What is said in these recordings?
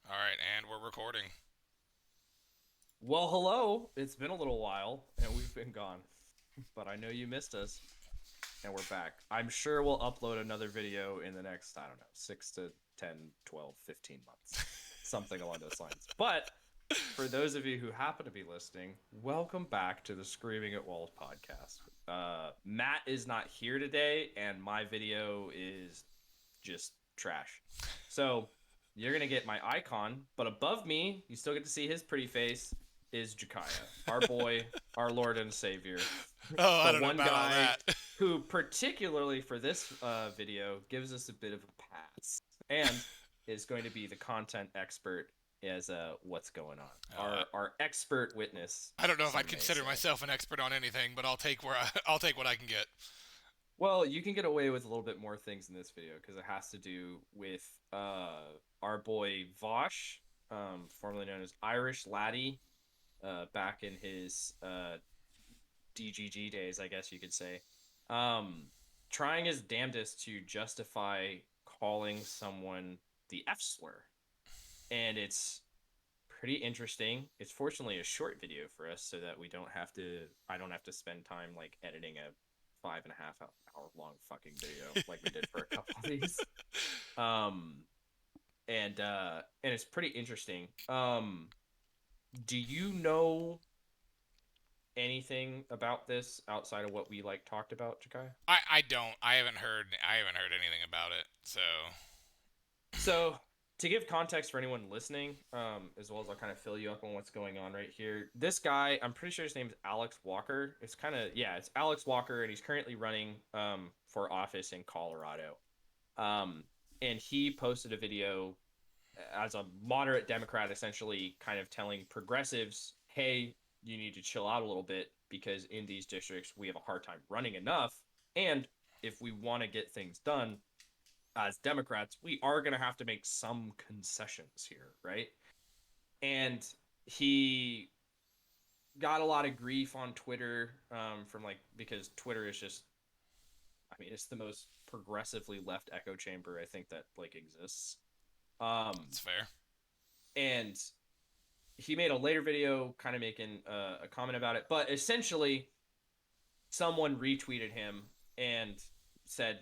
All right, and we're recording. Well, hello. It's been a little while and we've been gone, but I know you missed us and we're back. I'm sure we'll upload another video in the next, I don't know, 6 to 10, 12, 15 months, something along those lines. But for those of you who happen to be listening, welcome back to the Screaming at Walls podcast. Matt is not here today and my video is just trash. So you're gonna get my icon, but above me, you still get to see his pretty face. Is Jakaya, our boy, our Lord and Savior, Oh, I the don't know one about all guy that. who, particularly for this video, gives us a bit of a pass and is going to be the content expert as what's going on. Oh, Our expert witness, I don't know if I'd some may consider say. myself an expert on anything, but I'll take what I can get. Well, you can get away with a little bit more things in this video because it has to do with our boy Vaush, formerly known as Irish Laddie, back in his DGG days, I guess you could say, um, trying his damnedest to justify calling someone the F-Slur, and it's pretty interesting. It's fortunately a short video for us, so that we don't have to. I don't have to spend time like editing a 5.5 hour long fucking video like we did for a couple of these. Um, and it's pretty interesting. Do you know anything about this outside of what we like talked about, Jakai? I don't. I haven't heard anything about it. So, So, to give context for anyone listening, as well as I'll kind of fill you up on what's going on right here. This guy, I'm pretty sure his name is Alex Walker. It's kind of yeah, it's Alex Walker, and he's currently running for office in Colorado. Um, and he posted a video as a moderate Democrat, essentially kind of telling progressives, "Hey, you need to chill out a little bit because in these districts we have a hard time running enough, and if we want to get things done." As Democrats, we are going to have to make some concessions here, right? And he got a lot of grief on Twitter from like because Twitter is just, I mean, it's the most progressively left echo chamber I think that like exists. it's fair. And he made a later video kind of making a comment about it, but essentially someone retweeted him and said,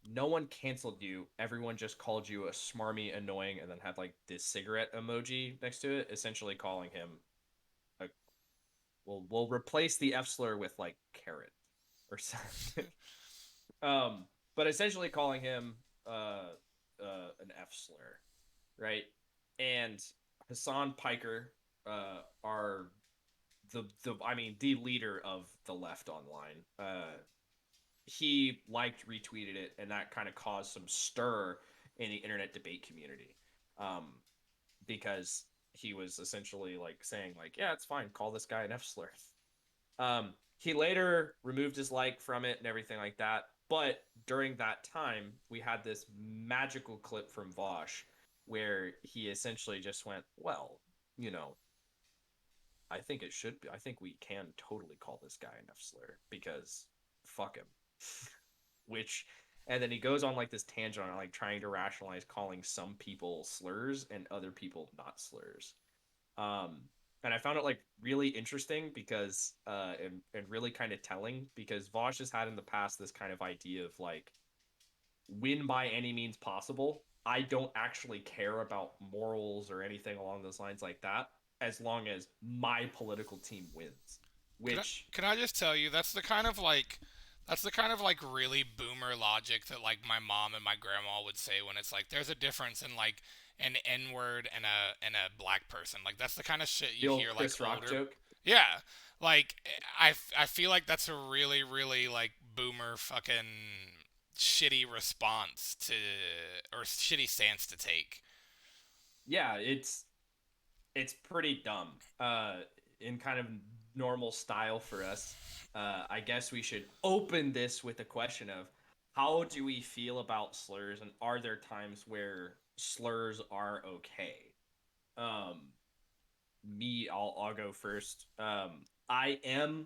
no one canceled you. Everyone just called you a smarmy, annoying, and then had like this cigarette emoji next to it, essentially calling him a. We'll replace the F slur with like carrot or something. um, but essentially calling him an F slur, right? And Hassan Piker, are the I mean the leader of the left online. He liked, retweeted it, and that kind of caused some stir in the internet debate community, um, because he was essentially like saying like, yeah, it's fine, call this guy an F slur. He later removed his like from it and everything like that. But during that time, we had this magical clip from Vaush where he essentially just went, well, you know, I think it should be. I think we can totally call this guy an F slur because fuck him. Which, and then he goes on like this tangent on like trying to rationalize calling some people slurs and other people not slurs. Um, and I found it like really interesting because and really kind of telling because Vosh has had in the past this kind of idea of like win by any means possible. I don't actually care about morals or anything along those lines like that as long as my political team wins. Can I, Which can I just tell you that's the kind of like really boomer logic that like my mom and my grandma would say when it's like there's a difference in like an N word and a black person. Like that's the kind of shit the you old hear like Chris Rock older. joke. Yeah, like I feel like that's a really like boomer fucking shitty response to or shitty stance to take. Yeah, it's pretty dumb. In kind of normal style for us, I guess we should open this with a question of how do we feel about slurs, and are there times where slurs are okay? Um, I'll go first. I am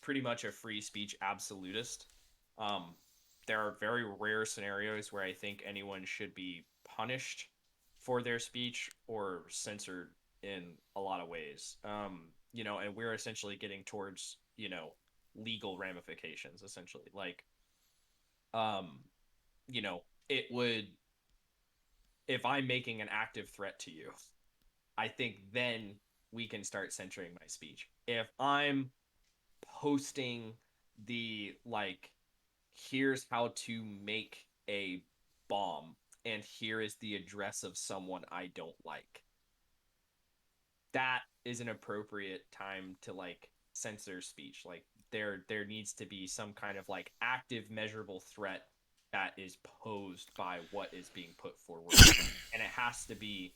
pretty much a free speech absolutist. There are very rare scenarios where I think anyone should be punished for their speech or censored in a lot of ways. And we're essentially getting towards, legal ramifications essentially. Like, um, it would, if I'm making an active threat to you, I think then we can start censoring my speech. If I'm posting the like, here's how to make a bomb and here is the address of someone I don't like, that is an appropriate time to like censor speech. Like, there needs to be some kind of like active measurable threat that is posed by what is being put forward, and it has to be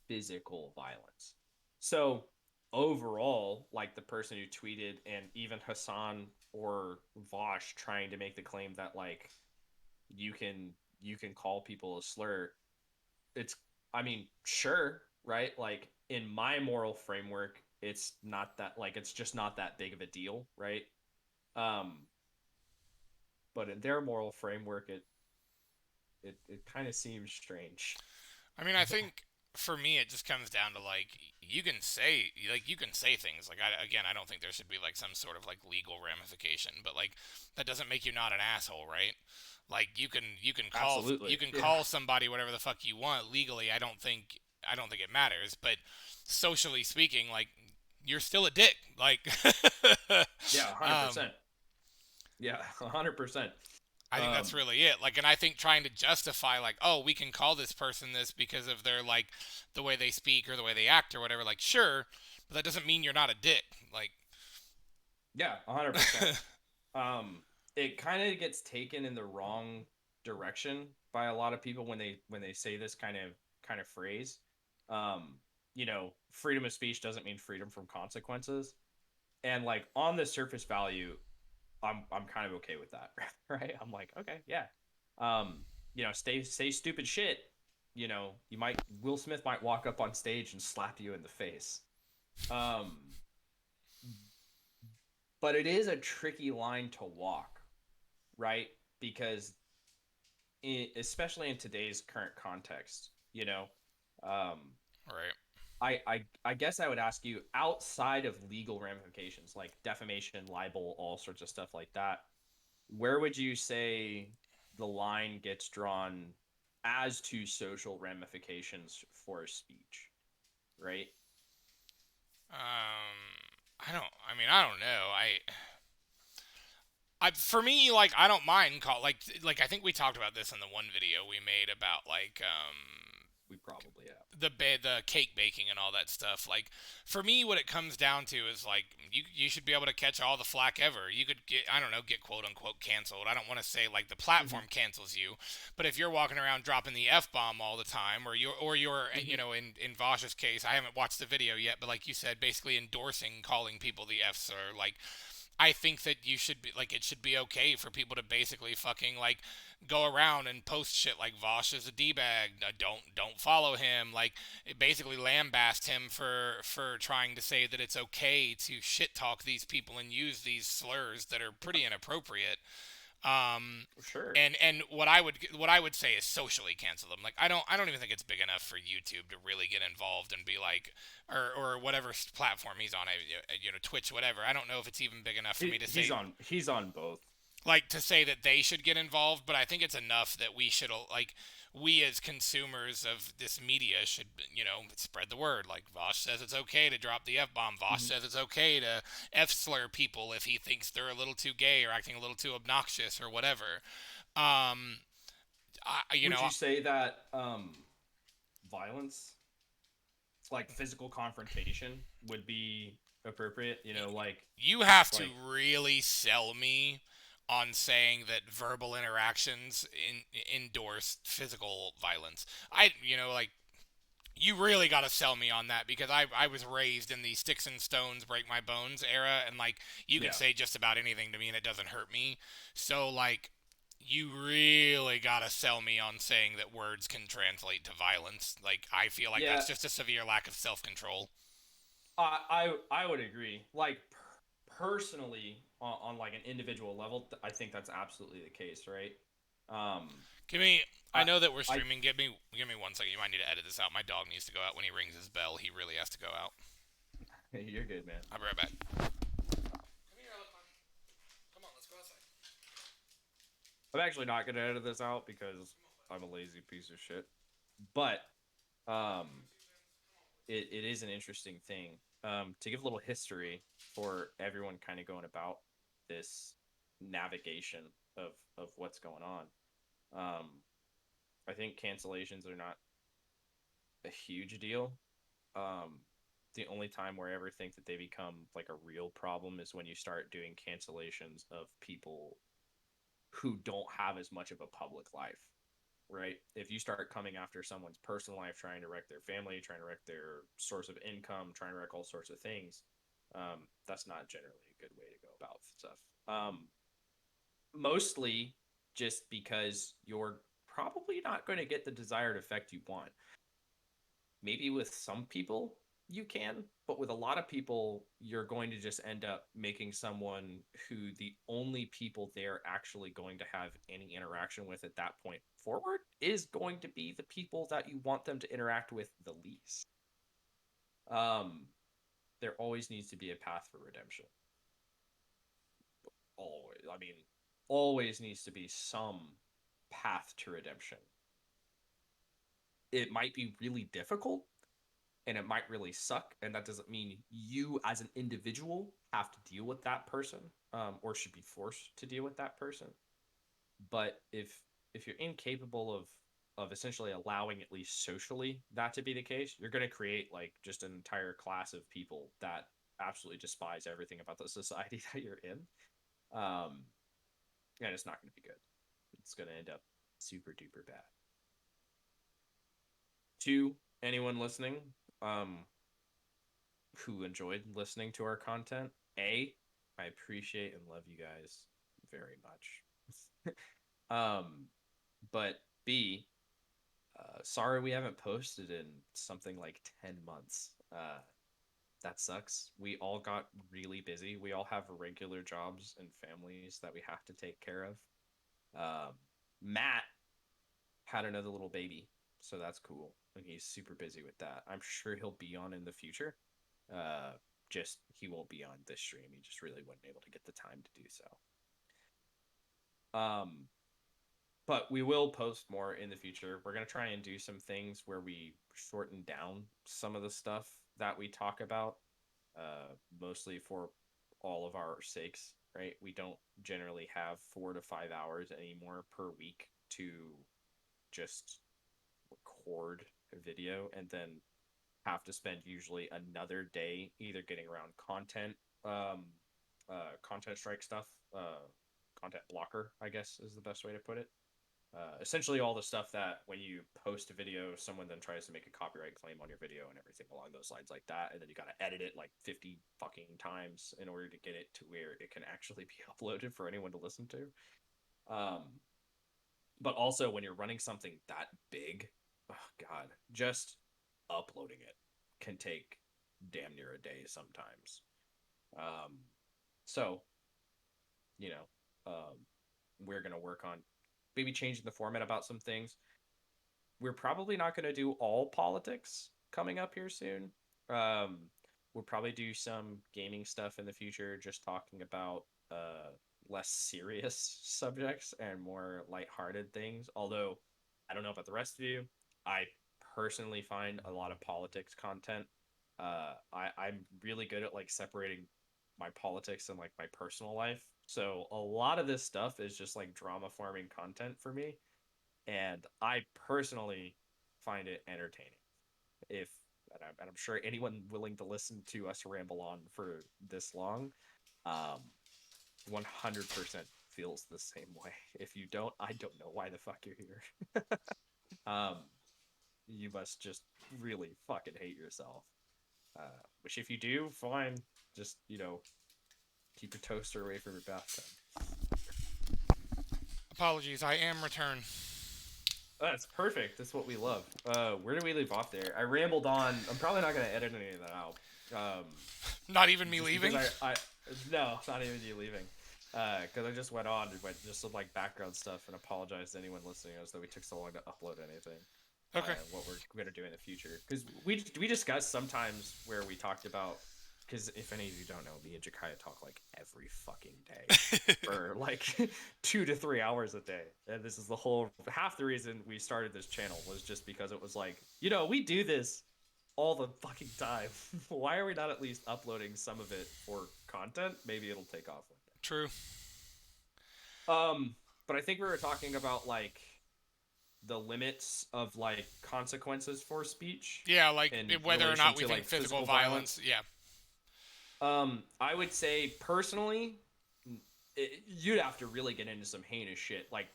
physical violence. So overall, like the person who tweeted, and even Hassan or Vaush trying to make the claim that like you can you can call people a slur, it's, I mean, sure, right? Like in my moral framework, it's not that, like, it's just not that big of a deal, right? Um but in their moral framework, it kind of seems strange. I mean, I think for me it just comes down to like you can say things like again I don't think there should be like some sort of like legal ramification, but like that doesn't make you not an asshole, right? Like you Absolutely. can Yeah. call somebody whatever the fuck you want legally. I don't think it matters, but socially speaking, like you're still a dick. Like Yeah, um 100%. Yeah, 100%. I think that's Um really it. Like, and I think trying to justify, like, oh, we can call this person this because of their, like, the way they speak or the way they act or whatever, like, sure, but that doesn't mean you're not a dick. Like, yeah, 100%. um it kind of gets taken in the wrong direction by a lot of people when they say this kind of phrase. Freedom of speech doesn't mean freedom from consequences, and like on the surface value, I'm kind of okay with that. Right? I'm like, okay, yeah. Stay say stupid shit. You might Will Smith might walk up on stage and slap you in the face. um but it is a tricky line to walk, right? Because especially in today's current context, um, right. I guess I would ask you, outside of legal ramifications like defamation, libel, all sorts of stuff like that, where would you say the line gets drawn as to social ramifications for speech, right? I don't know. For me, like, I don't mind like, I think we talked about this in the one video we made about, like, We probably have. the cake baking and all that stuff. Like for me, what it comes down to is like you should be able to catch all the flack ever. You could get I don't know get quote unquote canceled. I don't want to say like the Mm-hmm. platform cancels you, but if you're walking around dropping the f bomb all the time, or you're Mm-hmm. in Vaush's case, I haven't watched the video yet, but like you said, basically endorsing calling people the F-Slur, like I think that you should be like it should be okay for people to basically fucking like go around and post shit like Vaush is a d bag. Don't follow him. Like it basically lambast him for trying to say that it's okay to shit talk these people and use these slurs that are Yeah, pretty inappropriate. Um, for sure. and what I would say is socially cancel them. Like I don't even think it's big enough for YouTube to really get involved and be like, or whatever platform he's on, Twitch, whatever. I don't know if it's even big enough for me to He's say on both. like to say that they should get involved, but I think it's enough that we should like we as consumers of this media should spread the word. Like Vosh says it's okay to drop the f bomb. Vosh Mm-hmm. says it's okay to f-slur people if he thinks they're a little too gay or acting a little too obnoxious or whatever. Um, I, you Would know, you say that violence, like physical confrontation, would be appropriate? you have to Like really sell me on saying that verbal interactions endorse physical violence. Like you really got to sell me on that because I was raised in the sticks and stones break my bones era, and like you can yeah, say just about anything to me and it doesn't hurt me. So like you really got to sell me on saying that words can translate to violence. Like I feel like yeah. that's just a severe lack of self-control. I would agree. Like personally, on like an individual level, I think that's absolutely the case, right? Give me. I I know that we're I streaming. Give me 1 second. You might need to edit this out. My dog needs to go out when he rings his bell. He really has to go out. you're good, man. I'll be right back. Come here, Elephant. Come on, let's go outside. I'm actually not gonna edit this out because I'm a lazy piece of shit. But um, it is an interesting thing. To give a little history for everyone kind of going about this navigation of what's going on. Um, I think cancellations are not a huge deal. Um, the only time where I ever think that they become like a real problem is when you start doing cancellations of people who don't have as much of a public life, right? If you start coming after someone's personal life, trying to wreck their family, trying to wreck their source of income, trying to wreck all sorts of things, that's not generally a good way to go about stuff. Mostly just because you're probably not going to get the desired effect you want. Maybe with some people you can, but with a lot of people, you're going to just end up making someone who the only people they're actually going to have any interaction with at that point forward is going to be the people that you want them to interact with the least. Um, there always needs to be a path for redemption. Always. I mean, always needs to be some path to redemption. It might be really difficult and it might really suck. And that doesn't mean you as an individual have to deal with that person, or should be forced to deal with that person. But if you're incapable of essentially allowing at least socially that to be the case, you're going to create like just an entire class of people that absolutely despise everything about the society that you're in. Um, and it's not going to be good. It's going to end up super duper bad. To anyone listening, um, who enjoyed listening to our content, I appreciate and love you guys very much. um, but B, sorry we haven't posted in something like 10 months. That sucks. We all got really busy. We all have regular jobs and families that we have to take care of. Um, Matt had another little baby, so that's cool. And he's super busy with that. I'm sure he'll be on in the future. Uh, just he won't be on this stream. He just really wasn't able to get the time to do so. Um, but we will post more in the future. We're gonna try and do some things where we shorten down some of the stuff that we talk about, mostly for all of our sakes. Right? We don't generally have 4 to 5 hours anymore per week to just record a video and then have to spend usually another day either getting around um, content strike stuff, content blocker, I guess is the best way to put it. Essentially, all the stuff that when you post a video, someone then tries to make a copyright claim on your video and everything along those lines, like that, and then you got to edit it like 50 fucking times in order to get it to where it can actually be uploaded for anyone to listen to. Um, but also, when you're running something that big, oh god, just uploading it can take damn near a day sometimes. Um, so you know, we're gonna work on maybe changing the format about some things. We're probably not gonna do all politics coming up here soon. Um, we'll probably do some gaming stuff in the future, just talking about less serious subjects and more lighthearted things. Although I don't know about the rest of you, I personally find a lot of politics content. I'm really good at like separating my politics and like my personal life. So a lot of this stuff is just like drama forming content for me, and I personally find it entertaining. If and I'm sure anyone willing to listen to us ramble on for this long, um, 100% feels the same way. If you don't, I don't know why the fuck you're here. um, you must just really fucking hate yourself. Which if you do, fine. Just keep your toaster away from your bathtub. Apologies, I am returned. That's perfect. That's what we love. Where do we leave off there? I rambled on. I'm probably not gonna edit any of that out. Not even me Just because leaving. I no, it's not even you leaving. Because I just went on and went just some like background stuff and apologized to anyone listening as though we took so long to upload anything. Okay. What we're gonna do in the future, because we discussed sometimes where we talked about, because if any of you don't know, me and Jakaya talk like every fucking day for like 2 to 3 hours a day, and this is the whole half the reason we started this channel was just because it was like, we do this all the fucking time. Why are we not at least uploading some of it for content? Maybe it'll take off one True. day. But I think we were talking about like the limits of like consequences for speech Yeah, like in whether or relation not we to think like physical physical violence. violence. Yeah. I would say personally, you'd have to really get into some heinous shit, like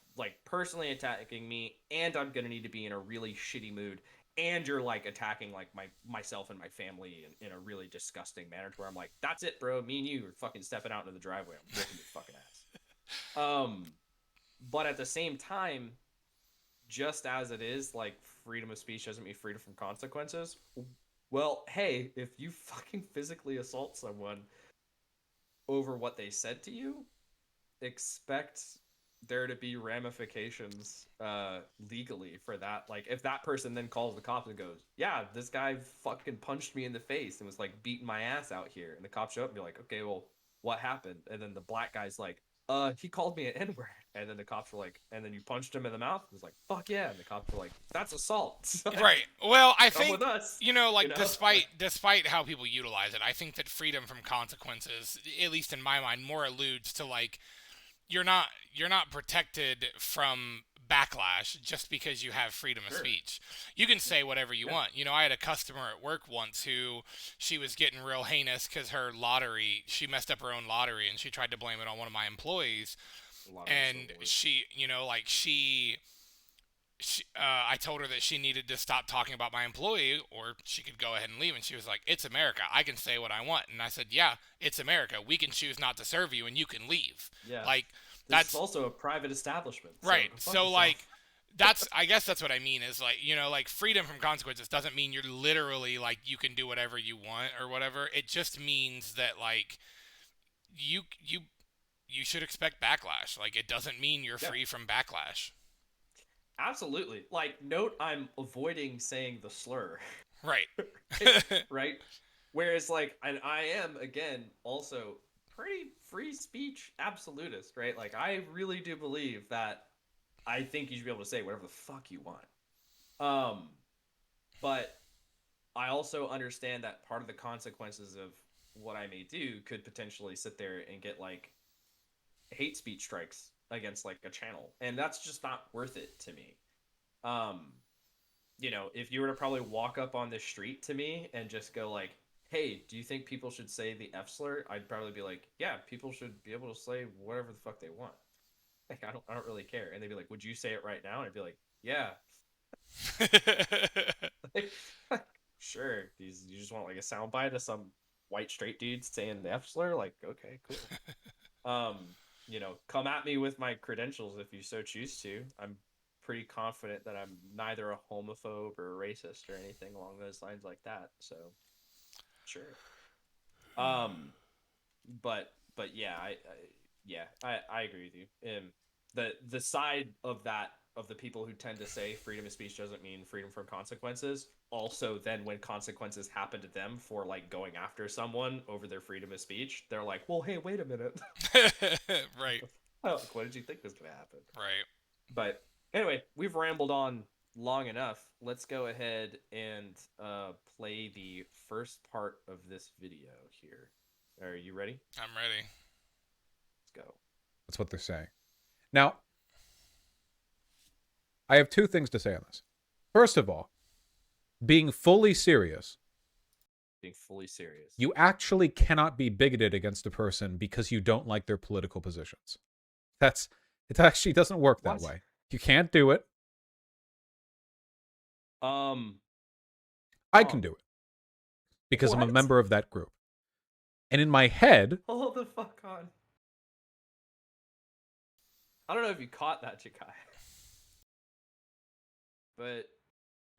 personally attacking me, and I'm gonna need to be in a really shitty mood, and you're like attacking like myself and my family in a really disgusting manner, to where I'm like, that's it, bro. Me and you are fucking stepping out into the driveway. I'm whooping your fucking ass. But at the same time, just as it is, like freedom of speech doesn't mean freedom from consequences. Well, hey, if you fucking physically assault someone over what they said to you, expect there to be ramifications legally for that. Like if that person then calls the cops and goes, yeah, this guy fucking punched me in the face and was like beating my ass out here, and the cops show up and be like, okay, well, what happened? And then the black guy's like, he called me an n-word. And then the cops were like, and then you punched him in the mouth. It was like, fuck yeah. And the cops were like, that's assault. Like, Right. Well, I come with think us. like Like, despite how people utilize it, I think that freedom from consequences, at least in my mind, more alludes to like you're not protected from backlash just because you have freedom of sure. speech. You can say whatever you Yeah. want. I had a customer at work once who she was getting real heinous cuz she messed up her own lottery and she tried to blame it on one of my employees, Lottery's so and the worst. I told her that she needed to stop talking about my employee or she could go ahead and leave. And she was like, "It's America. I can say what I want." And I said, "Yeah, it's America. We can choose not to serve you and you can leave." Yeah. Like, This is that's also a private establishment, so right. go fuck So, yourself. like, I guess that's what I mean is like, like freedom from consequences doesn't mean you're literally like you can do whatever you want or whatever. It just means that, like, you, you, you should expect backlash. Like, it doesn't mean you're Yeah. free from backlash. Absolutely. Like, note I'm avoiding saying the slur. Right. Right? Right? Whereas, like, and I am, again, also pretty free speech absolutist, right? Like, I really do believe that I think you should be able to say whatever the fuck you want. Um, but I also understand that part of the consequences of what I may do could potentially sit there and get, like, hate speech strikes against, like, a channel. And that's just not worth it to me. Um, if you were to probably walk up on the street to me and just go like, "Hey, do you think people should say the F slur?" I'd probably be like, "Yeah, people should be able to say whatever the fuck they want. Like, I don't really care." And they'd be like, "Would you say it right now?" And I'd be like, "Yeah." Like, sure. You just want like a soundbite of some white straight dude saying the F slur? Like, okay, cool. Um, come at me with my credentials if you so choose to. I'm pretty confident that I'm neither a homophobe or a racist or anything along those lines like that. So sure. Um, but yeah, I agree with you. The side of that, of the people who tend to say freedom of speech doesn't mean freedom from consequences, also then when consequences happen to them for like going after someone over their freedom of speech, they're like, well, hey, wait a minute. Right. Like, what did you think was gonna happen? Right. But anyway, we've rambled on long enough. Let's go ahead and play the first part of this video here. Are you ready? I'm ready. Let's go. That's what they're saying. Now, I have two things to say on this. First of all, being fully serious, Being fully serious. you actually cannot be bigoted against a person because you don't like their political positions. It actually doesn't work that What? way. You can't do it. Um. I Huh. can do it because I'm a What? member of that group. And in my head, Hold the fuck on. I don't know if you caught that, Jakai. But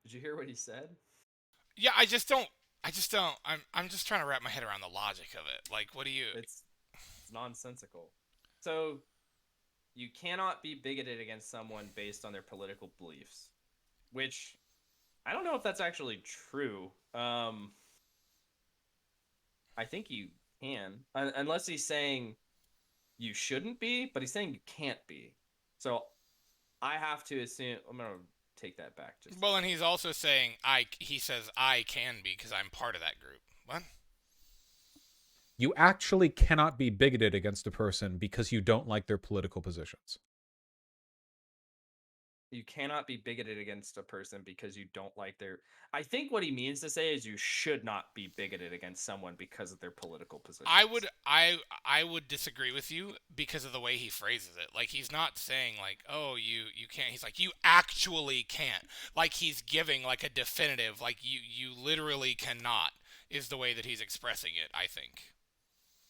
did you hear what he said? Yeah, I just don't. I'm just trying to wrap my head around the logic of it. Like, what do you? It's nonsensical. So you cannot be bigoted against someone based on their political beliefs, which I don't know if that's actually true. I think you can, unless he's saying you shouldn't be, but he's saying you can't be. So I have to assume. I'm gonna take that back just a Well, and second. he's also saying I. He says I can be because I'm part of that group. What? You actually cannot be bigoted against a person because you don't like their political positions. You cannot be bigoted against a person because you don't like their. I think what he means to say is you should not be bigoted against someone because of their political I positions. would I would disagree with you because of the way he phrases it. Like he's not saying like, "Oh, you can't." He's like, "You actually can't." Like he's giving like a definitive like you literally cannot is the way that he's expressing it, I think.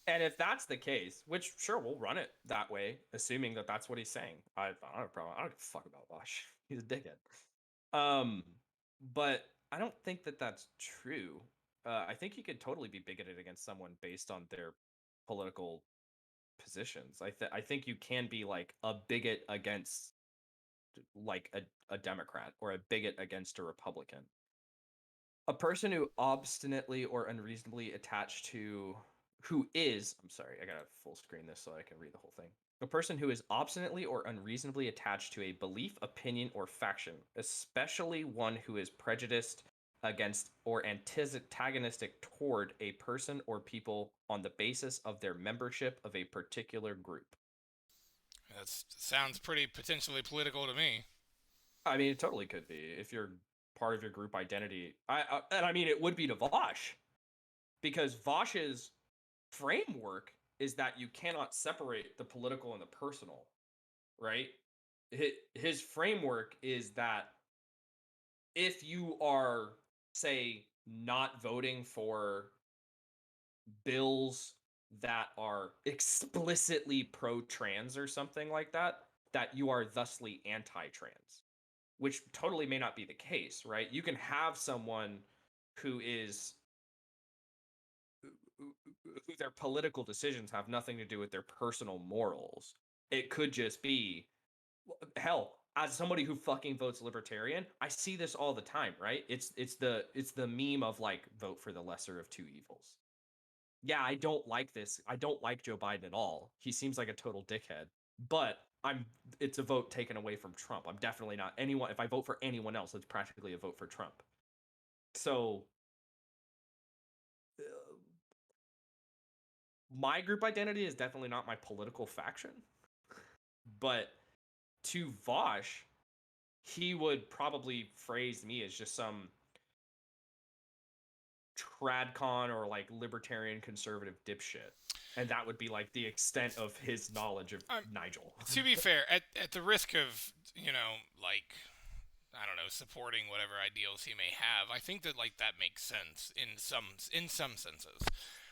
And if that's the case, which sure we'll run it that way, assuming that that's what he's saying. I don't have a problem. I don't give a fuck about Vaush. He's a dickhead. Um, but I don't think that that's true. I think you could totally be bigoted against someone based on their political positions. I think you can be like a bigot against like a Democrat or a bigot against a Republican. A person who obstinately or unreasonably attached to who is, I'm sorry, I gotta full screen this so I can read the whole thing. A person who is obstinately or unreasonably attached to a belief, opinion, or faction, especially one who is prejudiced against or antagonistic toward a person or people on the basis of their membership of a particular group. That sounds pretty potentially political to me. I mean, it totally could be if you're part of your group identity. And I mean, it would be to Vosh because Vosh's framework is that you cannot separate the political and the personal, right? His framework is that if you are, say, not voting for bills that are explicitly pro trans or something like that, that you are thusly anti trans, which totally may not be the case, right? You can have someone who is who their political decisions have nothing to do with their personal morals. It could just be hell. As somebody who fucking votes libertarian, I see this all the time, right? It's the meme of like vote for the lesser of two evils. Yeah, I don't like this. I don't like Joe Biden at all. He seems like a total dickhead. But it's a vote taken away from Trump. I'm definitely not anyone if I vote for anyone else, it's practically a vote for Trump. So my group identity is definitely not my political faction, but to Vosh, he would probably phrase me as just some tradcon or like libertarian conservative dipshit. And that would be like the extent of his knowledge of Nigel. To be fair, at the risk of, like I don't know, supporting whatever ideals he may have, I think that like that makes sense in some senses.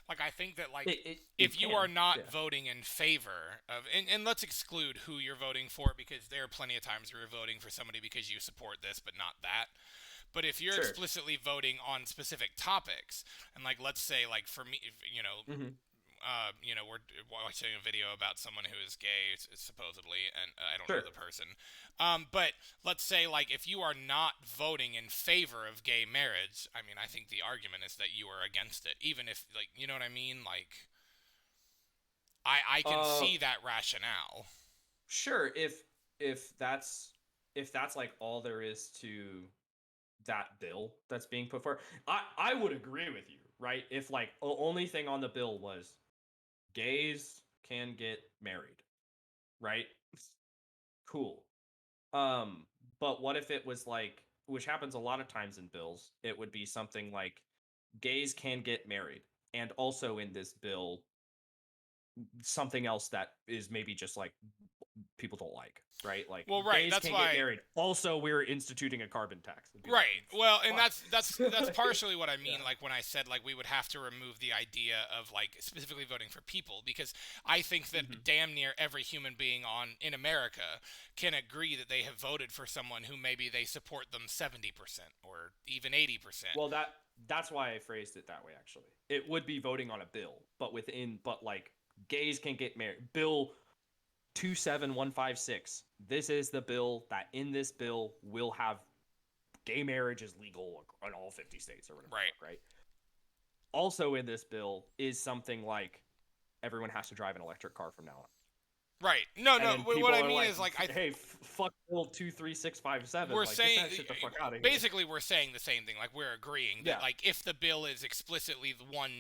Like I think that like It if you are can, not yeah. voting in favor of and let's exclude who you're voting for because there are plenty of times where you're voting for somebody because you support this but not that. But if you're Sure. explicitly voting on specific topics, and like let's say like for me, Mm-hmm. we're watching a video about someone who is gay, supposedly, and I don't know Sure. the person. But let's say, like, if you are not voting in favor of gay marriage, I mean, I think the argument is that you are against it, even if, like, you know what I mean? Like, I can Uh see that rationale. sure, if that's if that's like all there is to that bill that's being put forward. I would agree with you, right? If like the only thing on the bill was gays can get married, right? Cool. Um, but what if it was like, which happens a lot of times in bills, it would be something like gays can get married. And also in this bill, something else that is maybe just like people don't like, right? Like Well, right. gays That's can't get why. married. Also, we're instituting a carbon tax. It'd be like, Right. Well, and fuck. that's partially what I mean. Yeah. Like when I said like we would have to remove the idea of like specifically voting for people because I think that Hmm. damn near every human being on in America can agree that they have voted for someone who maybe they support them 70% or even 80%. Well, that's why I phrased it that way. Actually, it would be voting on a bill, but like gays can get married. Bill 27156. This is the bill that in this bill will have gay marriage is legal in all 50 states or whatever. Right. Also in this bill is something like everyone has to drive an electric car from now on. Right. No. What I mean is like, hey, fuck Bill 23657. We're like, saying get that shit the fuck out of here. basically we're saying the same thing. Like we're agreeing that like if the bill is explicitly the one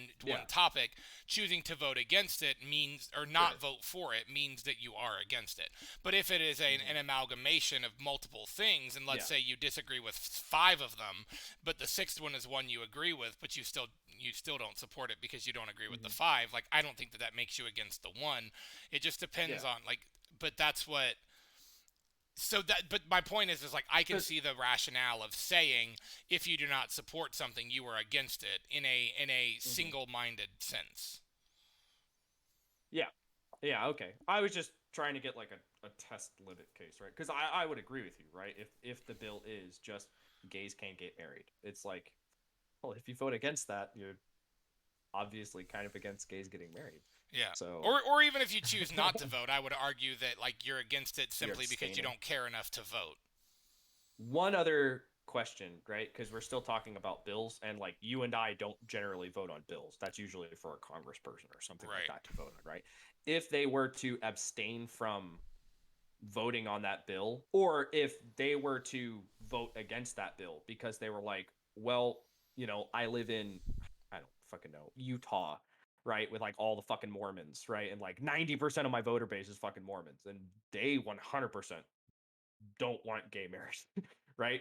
topic, choosing to vote against it means or not vote for it means that you are against it. But if it is an amalgamation of multiple things, and let's say you disagree with 5 of them, but the 6th one is one you agree with, but you still don't support it because you don't agree with the 5. Like I don't think that makes you against the 1. It just depends on but that's what. So that, but my point is like I can see the rationale of saying if you do not support something, you are against it in a single-minded sense. Yeah, okay. I was just trying to get like a test limit case, right? Because I would agree with you, right? If the bill is just gays can't get married, it's like, well, if you vote against that, you're obviously kind of against gays getting married. Yeah. So, or even if you choose not to vote, I would argue that like you're against it simply because you don't care enough to vote. One other question, right? Because we're still talking about bills, and like you and I don't generally vote on bills. That's usually for a congressperson or something like that to vote on, right? If they were to abstain from voting on that bill, or if they were to vote against that bill because they were like, well, you know, I live in, I don't fucking know, Utah, right, with like all the fucking Mormons, right, and like 90% of my voter base is fucking Mormons, and they 100% don't want gay marriage, right?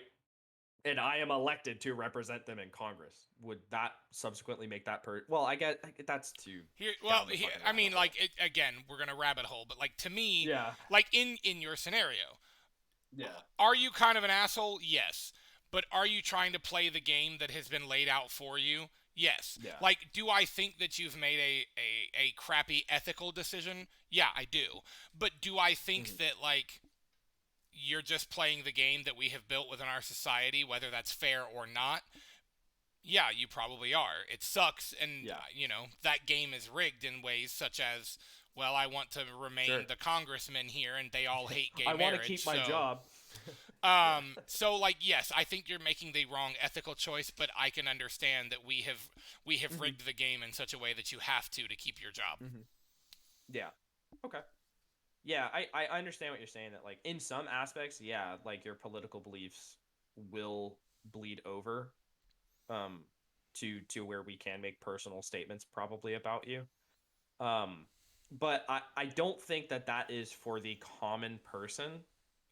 And I am elected to represent them in Congress. Would that subsequently make that well, I get that's too here. Well, I mean, like again, we're gonna rabbit hole, but like to me, like in your scenario, are you kind of an asshole? Yes, but are you trying to play the game that has been laid out for you? Yes. Yeah. Like, do I think that you've made a crappy ethical decision? Yeah, I do. But do I think that, like, you're just playing the game that we have built within our society, whether that's fair or not? Yeah, you probably are. It sucks, and, you know, that game is rigged in ways such as, well, I want to remain the congressman here, and they all hate gay marriage. I want to keep my job. So like, yes, I think you're making the wrong ethical choice, but I can understand that we have rigged the game in such a way that you have to keep your job. Yeah. Okay. Yeah, I understand what you're saying, that like in some aspects, like your political beliefs will bleed over to where we can make personal statements probably about you. But I don't think that is for the common person.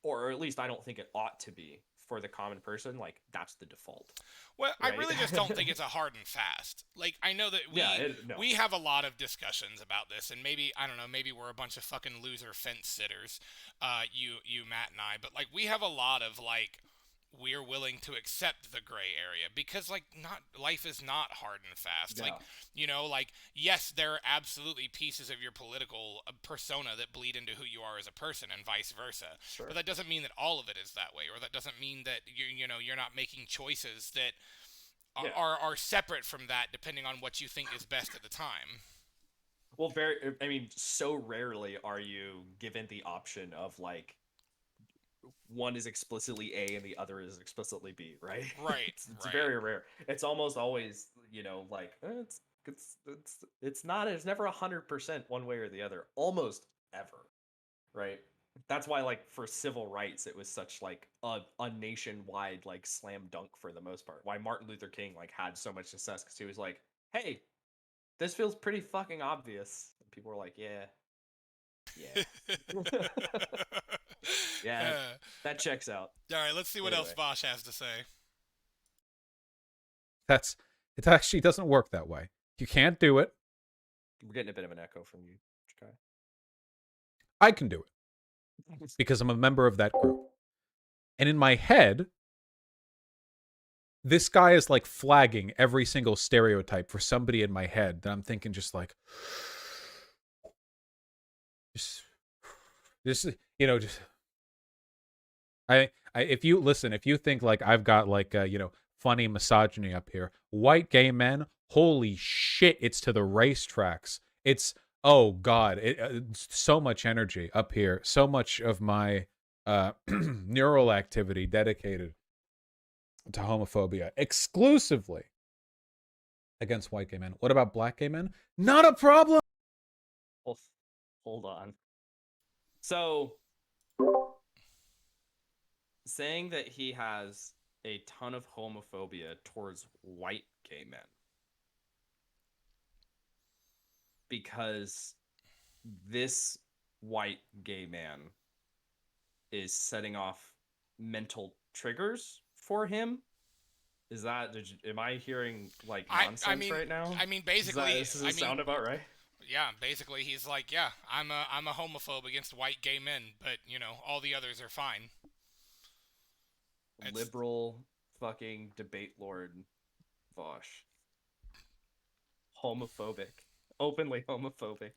Or at least I don't think it ought to be for the common person. Like, that's the default. Well, right? I really just don't think it's a hard and fast. Like, I know that we have a lot of discussions about this, and maybe, I don't know, maybe we're a bunch of fucking loser fence sitters, you, Matt, and I, but, like, we have a lot of, like, we're willing to accept the gray area because, like, life is not hard and fast. Yeah. Like, you know, like, yes, there are absolutely pieces of your political persona that bleed into who you are as a person and vice versa. Sure. But that doesn't mean that all of it is that way, or that doesn't mean that you're not making choices that are separate from that depending on what you think is best at the time. Well, so rarely are you given the option of, like, one is explicitly A and the other is explicitly B, right? Right. It's very rare. It's almost always, like it's never 100% one way or the other, almost ever, right? That's why, like, for civil rights, it was such like a nationwide like slam dunk for the most part. Why Martin Luther King like had so much success, because he was like, hey, this feels pretty fucking obvious. And people were like, yeah. Yeah, that checks out. All right, let's see what else Vaush has to say. It actually doesn't work that way. You can't do it. We're getting a bit of an echo from you, Jakai. I can do it because I'm a member of that group. And in my head, this guy is like flagging every single stereotype for somebody in my head that I'm thinking just like, just if you think like I've got like funny misogyny up here, white gay men, holy shit, it's to the racetracks. It's Oh God, so much energy up here, so much of my neural activity dedicated to homophobia exclusively against white gay men. What about black gay men? Not a problem. Hold, hold on. So saying that he has a ton of homophobia towards white gay men because this white gay man is setting off mental triggers for him. Is that am I hearing like I I nonsense mean right now? I mean basically Does I this mean sound about right? yeah, basically he's like, yeah, I'm a homophobe against white gay men, but all the others are fine. It's Liberal fucking debate lord Vaush. Homophobic. Openly homophobic,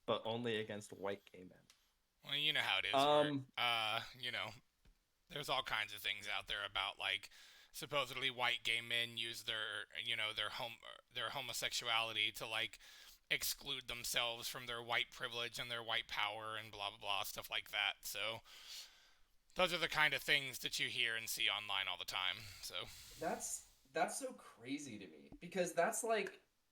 but only against white gay men. well, you know how it is where Um, there's all kinds of things out there about like supposedly white gay men use their homosexuality to like exclude themselves from their white privilege and their white power and blah blah blah stuff like that. So those are the kind of things that you hear and see online all the time. So that's that's so crazy to me because that's like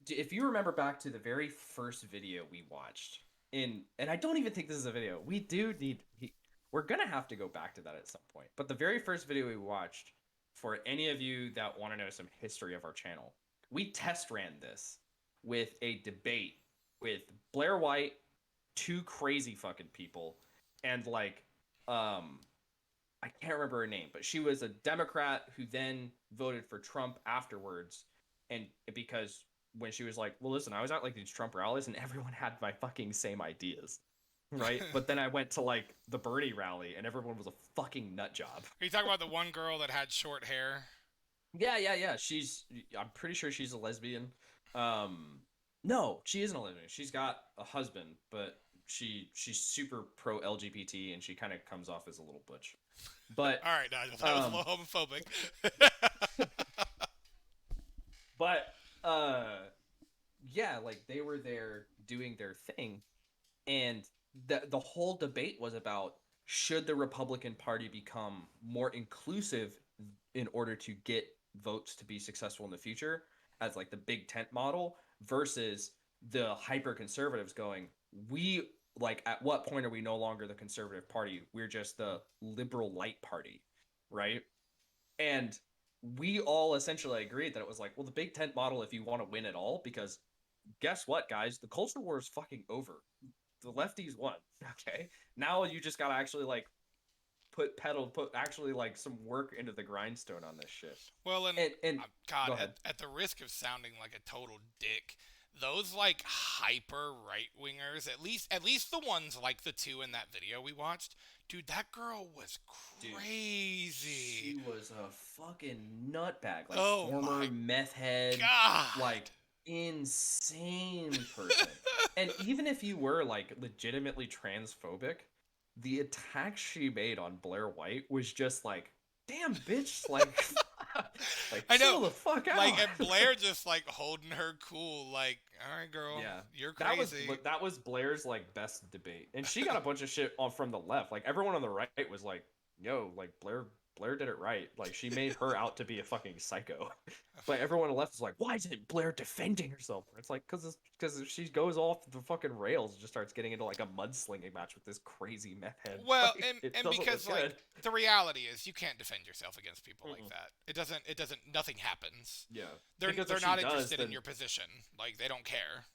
if you remember back to the very first video we watched and I don't even think this is a video. We do need we're gonna have to go back to that at some point. But the very first video we watched, for any of you that want to know some history of our channel, we test ran this with a debate with Blair White, two crazy fucking people, and like I can't remember her name, but she was a Democrat who then voted for Trump afterwards. And because when she was like, well, listen, I was at like these Trump rallies and everyone had my fucking same ideas. Right. But then I went to like the Bernie rally and everyone was a fucking nut job. are you talking about the one girl that had short hair? Yeah. I'm pretty sure she's a lesbian. No, she isn't a lesbian. She's got a husband, but she's super pro LGBT and she kind of comes off as a little butch. But All right, no, that was a little homophobic. but uh yeah, like they were there doing their thing, and the whole debate was about should the Republican Party become more inclusive in order to get votes to be successful in the future as like the big tent model versus the hyper conservatives going, we like at what point are we no longer the conservative party? We're just the liberal light party, right? And we all essentially agreed that it was like, well, the big tent model if you want to win at all, because guess what, guys? The culture war is fucking over. The lefties won. Okay. Now you just gotta actually like put actually like some work into the grindstone on this shit. Well, and And God, go ahead. at the risk of sounding like a total dick, those like hyper right wingers, at least the ones like the two in that video we watched, dude, that girl was Dude, crazy. she was a fucking nutbag, like Oh former my meth head, God. like insane person. And even if you were like legitimately transphobic, the attack she made on Blair White was just like, damn bitch, like like I know. chill the fuck Like, out. and Blair just like holding her cool, like, all right, girl, Yeah, you're that was crazy. that was Blair's like best debate, and she got a bunch of shit on from the left. Like everyone on the right was like, "Yo, like Blair did it right. Like she made her out to be a fucking psycho." But everyone on the left is like, "Why isn't Blair defending herself?" It's like because if she goes off the fucking rails and just starts getting into like a mudslinging match with this crazy meth head, Well, like, it and doesn't because look good. like the reality is you can't defend yourself against people like Mm-mm. that. It doesn't nothing happens. Yeah, They're because they're if she not does, interested in then your position. Like they don't care.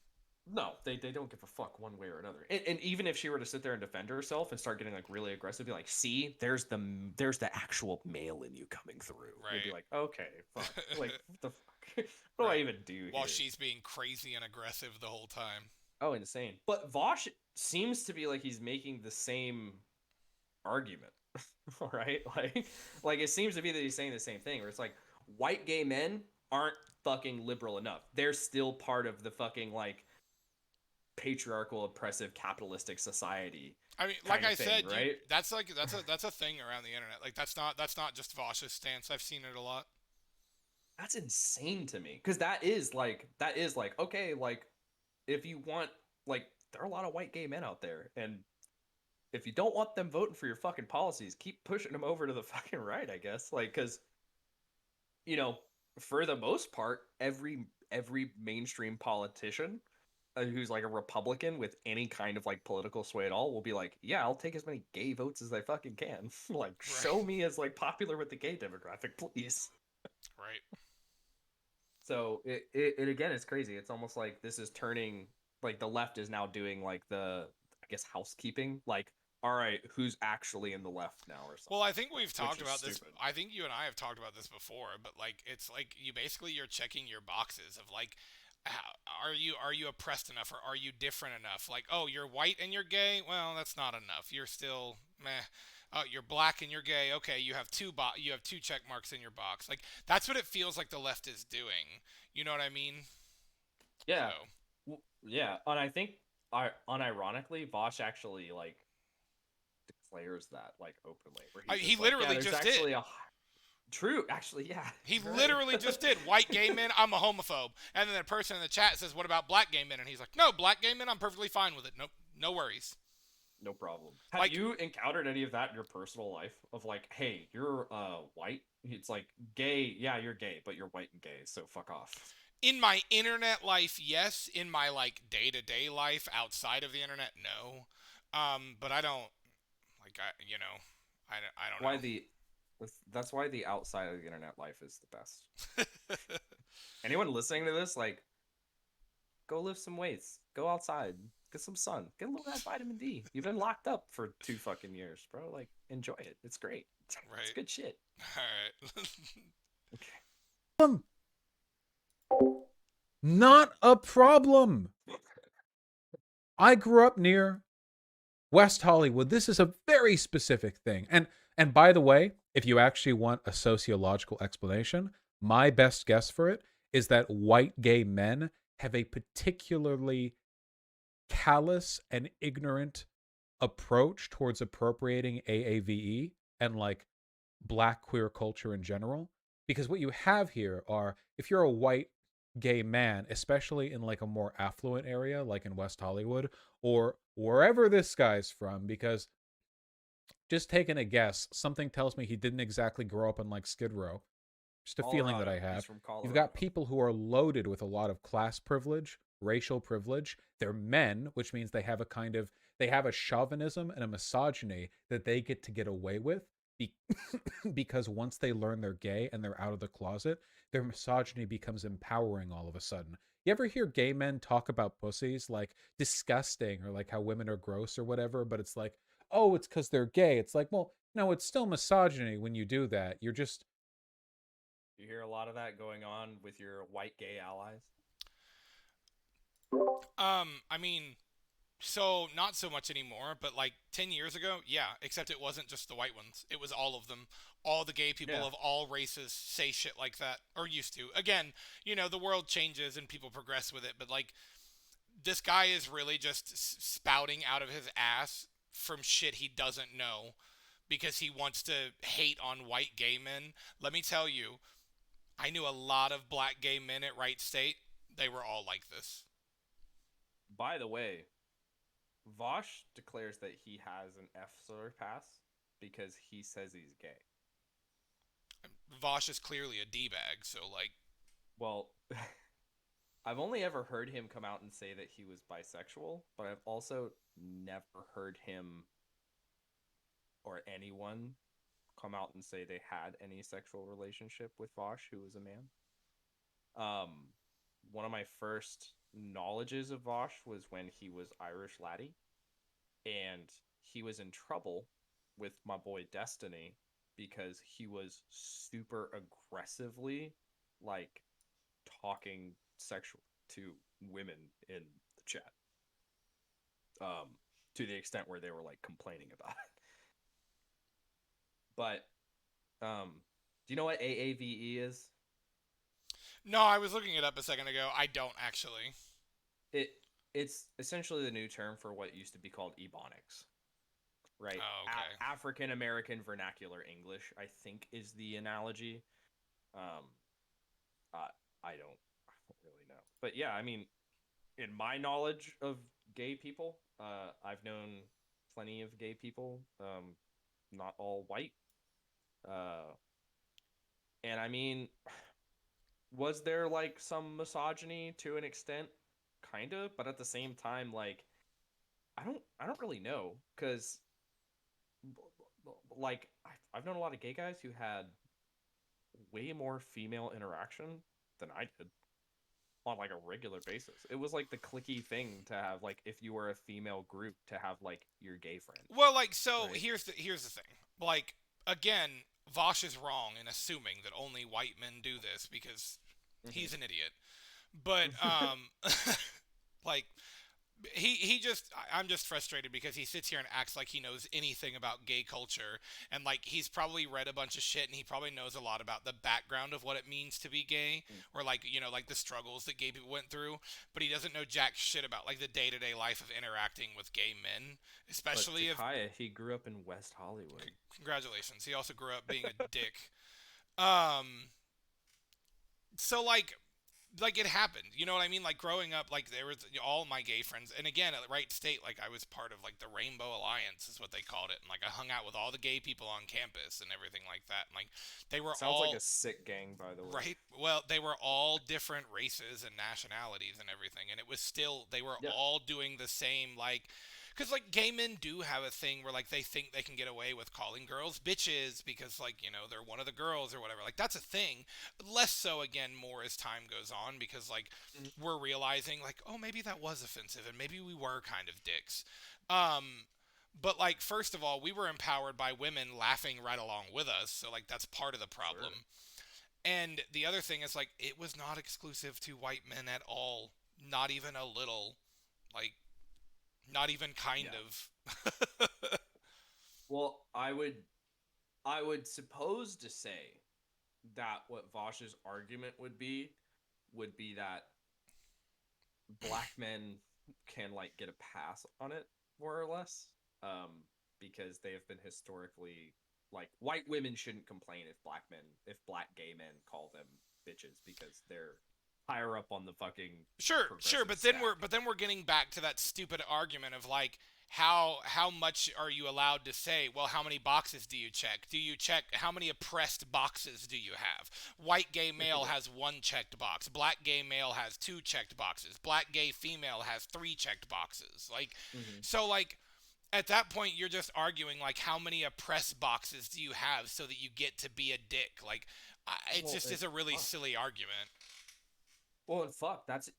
no, they don't give a fuck one way or another. And even if she were to sit there and defend herself and start getting like really aggressive, be like, "See, there's the actual male in you coming through." We'd be Right. like, "Okay, fuck. Like, what the fuck? What do I Right. even do While here?" she's being crazy and aggressive the whole time. Oh, insane. But Vosh seems to be like he's making the same argument. All right, like it seems to be that he's saying the same thing. Where it's like white gay men aren't fucking liberal enough. They're still part of the fucking like patriarchal, oppressive, capitalistic society I mean, like kind of I thing, said, dude, right? that's a thing around the internet. Like that's not just Vosh's stance. I've seen it a lot. That's insane to me because that is like okay, like if you want like there are a lot of white gay men out there, and if you don't want them voting for your fucking policies, keep pushing them over to the fucking right, I guess. Like, because for the most part, every mainstream politician who's like a Republican with any kind of like political sway at all will be like, yeah, I'll take as many gay votes as I fucking can. Like, show Right. me as like popular with the gay demographic, please. Right. So it again, it's crazy. It's almost like this is turning, like the left is now doing like I guess, housekeeping. Like, all right, who's actually in the left now or Well, something, I think we've which talked is about this. stupid. I think you and I have talked about this before, but like it's like you're checking your boxes of like are you oppressed enough or are you different enough? Like, oh, you're white and you're gay? Well, that's not enough. You're still meh. Oh, you're black and you're gay. Okay, you have two check marks in your box. Like that's what it feels like the left is doing. You know what I mean? So, Yeah, yeah, and I think, unironically, Vaush actually like declares that like openly, where he's he just like, yeah, literally there's just did. actually a true, actually, yeah, He you're right. literally just did. White gay men, I'm a homophobe. And then the person in the chat says, what about black gay men? And he's like, no, black gay men, I'm perfectly fine with it. Nope, no worries. No problem. Have Like, you encountered any of that in your personal life? Of like, hey, you're white. It's like, gay. Yeah, you're gay, but you're white and gay, so fuck off. in my internet life, yes. In my, like, day-to-day life outside of the internet, no. But I don't, like, I don't Why the That's why the outside of the internet life is the best. know. Anyone listening to this, like, go lift some weights, go outside, get some sun, get a little of that vitamin D. You've been locked up for 2 fucking years, bro. Like, enjoy it. It's great. It's Right. good shit. Alright. Okay. Not a problem. I grew up near West Hollywood. This is a very specific thing. And by the way, if you actually want a sociological explanation, my best guess for it is that white gay men have a particularly callous and ignorant approach towards appropriating AAVE and like black queer culture in general. Because what you have here are, if you're a white gay man, especially in like a more affluent area, like in West Hollywood or wherever this guy's from, because just taking a guess, something tells me he didn't exactly grow up in like Skid Row. Just a feeling that I Colorado. He's have. from You've Colorado. got people who are loaded with a lot of class privilege, racial privilege. They're men, which means they have a chauvinism and a misogyny that they get away with be- because once they learn they're gay and they're out of the closet, their misogyny becomes empowering all of a sudden. You ever hear gay men talk about pussies like disgusting or like how women are gross or whatever, but it's like, oh, it's because they're gay. It's like, well, no, it's still misogyny when you do that. You're just You hear a lot of that going on with your white gay allies. I mean, so not so much anymore, but like 10 years ago, yeah, except it wasn't just the white ones. It was all of them. All the gay people Yeah. of all races say shit like that, or used to. Again, the world changes and people progress with it, but like this guy is really just spouting out of his ass from shit he doesn't know because he wants to hate on white gay men. Let me tell you, I knew a lot of black gay men at Wright State. They were all like this. By the way, Vaush declares that he has an F-Slur pass because he says he's gay. Vaush is clearly a D-bag, so like, Well, I've only ever heard him come out and say that he was bisexual, but I've also never heard him or anyone come out and say they had any sexual relationship with Vaush, who was a man. Um, One of my first knowledges of Vaush was when he was Irish laddie, and he was in trouble with my boy Destiny because he was super aggressively like talking sexual to women in the chat. To the extent where they were like complaining about it. But do you know what AAVE is? no, I was looking it up a second ago. I don't actually. It it's essentially the new term for what used to be called Ebonics, right? Oh, okay. African American Vernacular English, I think, is the analogy. Um, I don't really know, but yeah, I mean, in my knowledge of gay people. I've known plenty of gay people, not all white. Uh, and I mean, was there like some misogyny to an extent? Kind of, but at the same time, like I don't really know because like I've known a lot of gay guys who had way more female interaction than I did on like a regular basis. It was like the clicky thing to have like if you were a female group to have like your gay friend, Well, like, so right? here's the thing. Like, again, Vaush is wrong in assuming that only white men do this because he's an idiot. But like, I'm just frustrated because he sits here and acts like he knows anything about gay culture, and like he's probably read a bunch of shit and he probably knows a lot about the background of what it means to be gay, or like, like the struggles that gay people went through, but he doesn't know jack shit about like the day-to-day life of interacting with gay men, But especially if Jakaya, he grew up in West Hollywood. congratulations, he also grew up being a dick. um so like it happened, you know what I mean? Like growing up, like there was all my gay friends, and again at Wright State, like I was part of like the Rainbow Alliance is what they called it, and like I hung out with all the gay people on campus and everything like that, and like they were Sounds like a all sick gang, by the way. right. Well, they were all different races and nationalities and everything, and it was still they were Yeah. all doing the same like. Because, like, gay men do have a thing where, like, they think they can get away with calling girls bitches because, like, they're one of the girls or whatever. Like, that's a thing. Less so, again, more as time goes on because, like, Mhm. we're realizing, like, oh, maybe that was offensive and maybe we were kind of dicks. But, like, first of all, we were empowered by women laughing right along with us. So, like, that's part of the problem. Sure. And the other thing is, like, it was not exclusive to white men at all. Not even a little. Like, not even kind Yeah. of. Well, I would suppose to say that what Vosh's argument would be that black men can like get a pass on it more or less, because they have been historically like white women shouldn't complain if black gay men call them bitches because they're higher up on the fucking Sure, progressive but then we're stack. but then we're getting back to that stupid argument of like how much are you allowed to say? Well, how many boxes do you check? Do you check how many oppressed boxes do you have? White gay male Yeah. has one checked box. Black gay male has two checked boxes. Black gay female has three checked boxes. Like Hmm. so like at that point you're just arguing like how many oppressed boxes do you have so that you get to be a dick? Like it Well, just and is a really fuck. silly argument. Well, and fuck. That's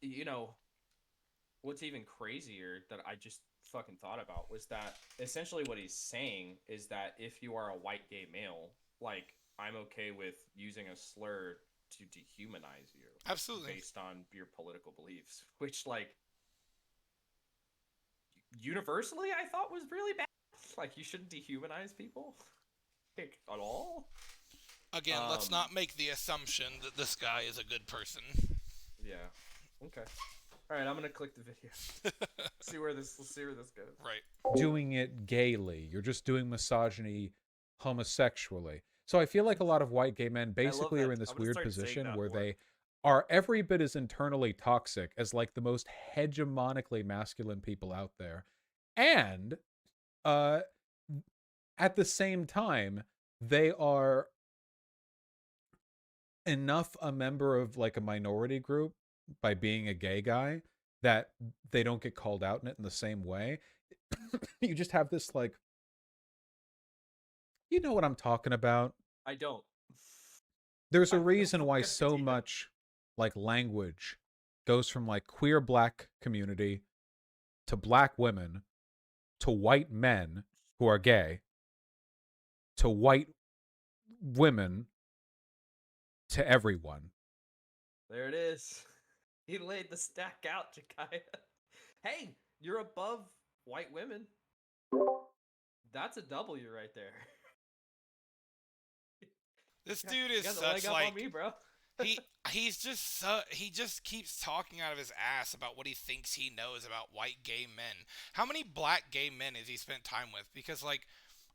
what's even crazier that I just fucking thought about was that essentially what he's saying is that if you are a white gay male, like I'm okay with using a slur to dehumanize you Absolutely. based on your political beliefs, which like universally I thought was really bad. Like you shouldn't dehumanize people like at all. Again, let's Um not make the assumption that this guy is a good person. yeah. Okay. All right, I'm going to click the video. Let's see where this goes. Right. Doing it gaily. You're just doing misogyny homosexually. So I feel like a lot of white gay men I love basically are that. in I'm this going to weird start saying position that where more. they are every bit as internally toxic as like the most hegemonically masculine people out there. And uh at the same time, they are enough a member of like a minority group by being a gay guy that they don't get called out in it in the same way. You just have this like, you know what I'm talking about. I don't. There's a I'm gonna reason fuck why up so idea. much like language goes from like queer black community to black women to white men who are gay to white women to everyone. There it is. He laid the stack out, Jakaya. Hey, you're above white women. That's a W right there. This dude is You got the leg such up on like me, bro. he he just keeps talking out of his ass about what he thinks he knows about white gay men. How many black gay men has he spent time with? Because like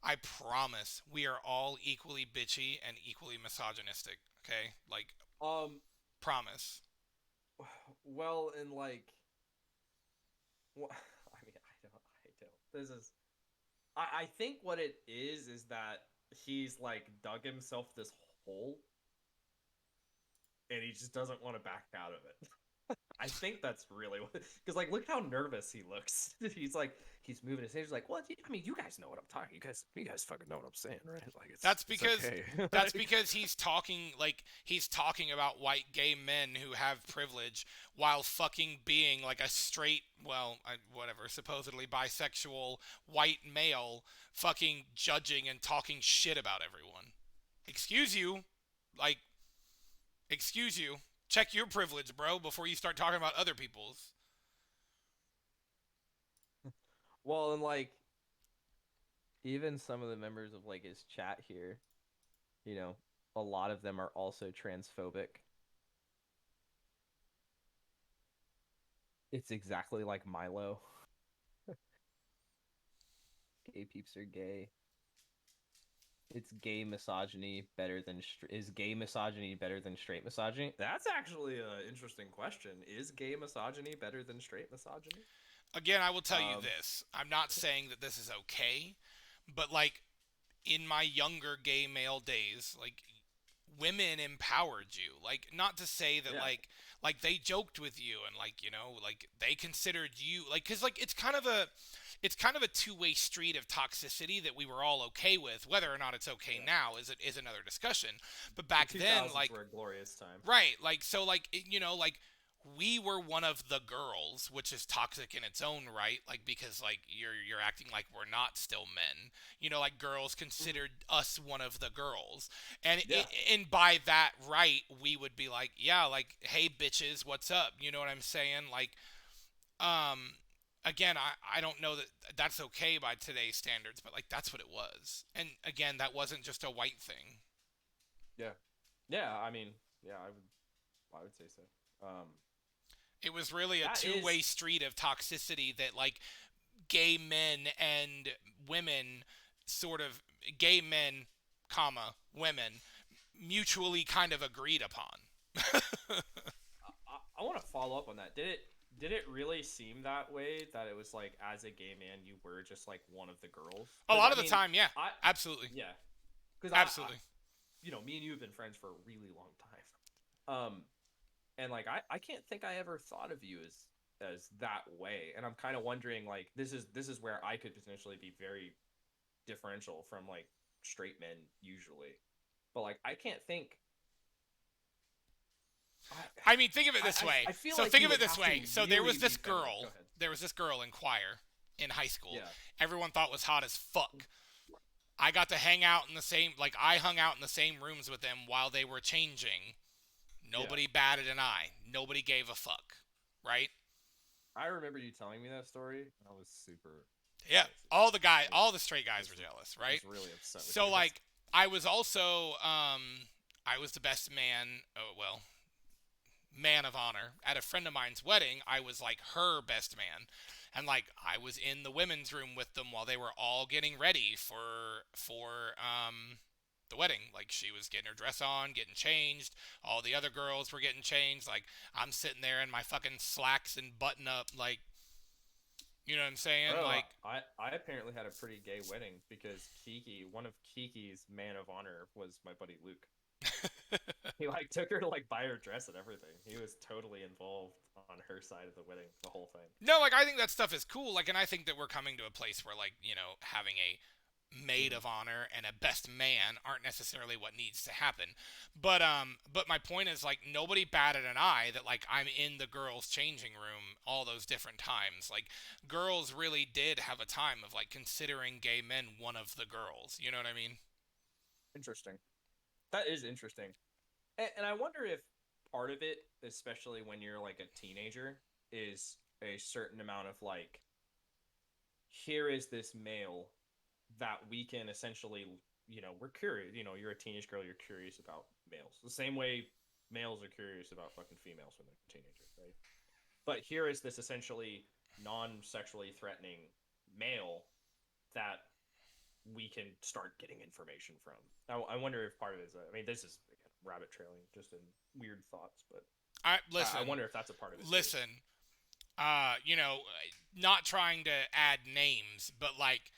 I promise we are all equally bitchy and equally misogynistic, okay? Like Um, promise. well, and like, well, This is. I think what it is that he's like dug himself this hole, and he just doesn't want to back out of it. I think that's really what, because like look how nervous he looks. He's moving his hands. He's like, "What? I mean, you guys know what I'm talking. You guys fucking know what I'm saying, right? Like That's it's because okay." that's because he's talking about white gay men who have privilege while fucking being like a straight, well, whatever, supposedly bisexual white male fucking judging and talking shit about everyone. Excuse you, like excuse you. Check your privilege, bro, before you start talking about other people's. Well, and like even some of the members of like his chat here, you know, a lot of them are also transphobic. It's exactly like Milo. Gay peeps are gay. It's gay misogyny better than is gay misogyny better than straight misogyny? That's actually an interesting question. Is gay misogyny better than straight misogyny? Again, I will tell you this. I'm not saying that this is okay, but like in my younger gay male days, like women empowered you. Like not to say that Yeah. like they joked with you and like, you know, like they considered you like cuz like it's kind of a two-way street of toxicity that we were all okay with. Whether or not it's okay now is another discussion. But back The then 2000s like were a glorious time. right, like so like you know like we were one of the girls, which is toxic in its own right, like because like you're acting like we're not still men. You know, like girls considered us one of the girls, and Yeah. and by that right, we would be like, yeah, like hey bitches, what's up? You know what I'm saying? Like, um, again, I don't know that that's okay by today's standards, but like that's what it was, and again, that wasn't just a white thing. Yeah. Yeah, I mean, yeah, I would say so. It was really a That two-way is street of toxicity that like gay men and women sort of gay men comma women mutually kind of agreed upon. I want to follow up on that. Did it really seem that way that it was like as a gay man you were just like one of the girls? A 'Cause, lot I of the mean, time, yeah. I Absolutely. yeah, because Absolutely. you know, me and you have been friends for a really long time. And like I can't think I ever thought of you as that way. And I'm kind of wondering like this is where I could potentially be very differential from like straight men usually. But like I can't think I mean, think of it this way. I feel So like think you of it would this have way. to So there really was this be feminine. girl. Go ahead. There was this girl in choir in high school. Yeah. Everyone thought was hot as fuck. I got to hang out in the same like I hung out in the same rooms with them while they were changing. Nobody batted an eye. Nobody gave a fuck. Right? I remember you telling me that story, and I was super. Yeah. Jealous. All the straight guys were jealous, I right? was really upset. With So you. like I was also I was the best man, oh well, man of honor at a friend of mine's wedding. I was like her best man. And like I was in the women's room with them while they were all getting ready for the wedding. Like she was getting her dress on, getting changed. All the other girls were getting changed. Like I'm sitting there in my fucking slacks and button up, like you know what I'm saying? Bro, Like I apparently had a pretty gay wedding because one of Kiki's man of honor was my buddy Luke. He like took her to like buy her dress and everything. He was totally involved on her side of the wedding, the whole thing. no, like I think that stuff is cool. Like, and I think that we're coming to a place where like you know having a maid of honor and a best man aren't necessarily what needs to happen. But my point is like nobody batted an eye that like I'm in the girls' changing room all those different times. Like girls really did have a time of like considering gay men one of the girls. You know what I mean? Interesting. That is interesting. And I wonder if part of it, especially when you're like a teenager, is a certain amount of like, here is this male that we can essentially, you know, we're curious. You know, you're a teenage girl, you're curious about males. The same way males are curious about fucking females when they're teenagers, right? But here is this essentially non-sexually threatening male that we can start getting information from. I wonder if part of it is, I mean, this is again, rabbit trailing just in weird thoughts, but I listen. I wonder if that's a part of it. Listen, you know, not trying to add names, but like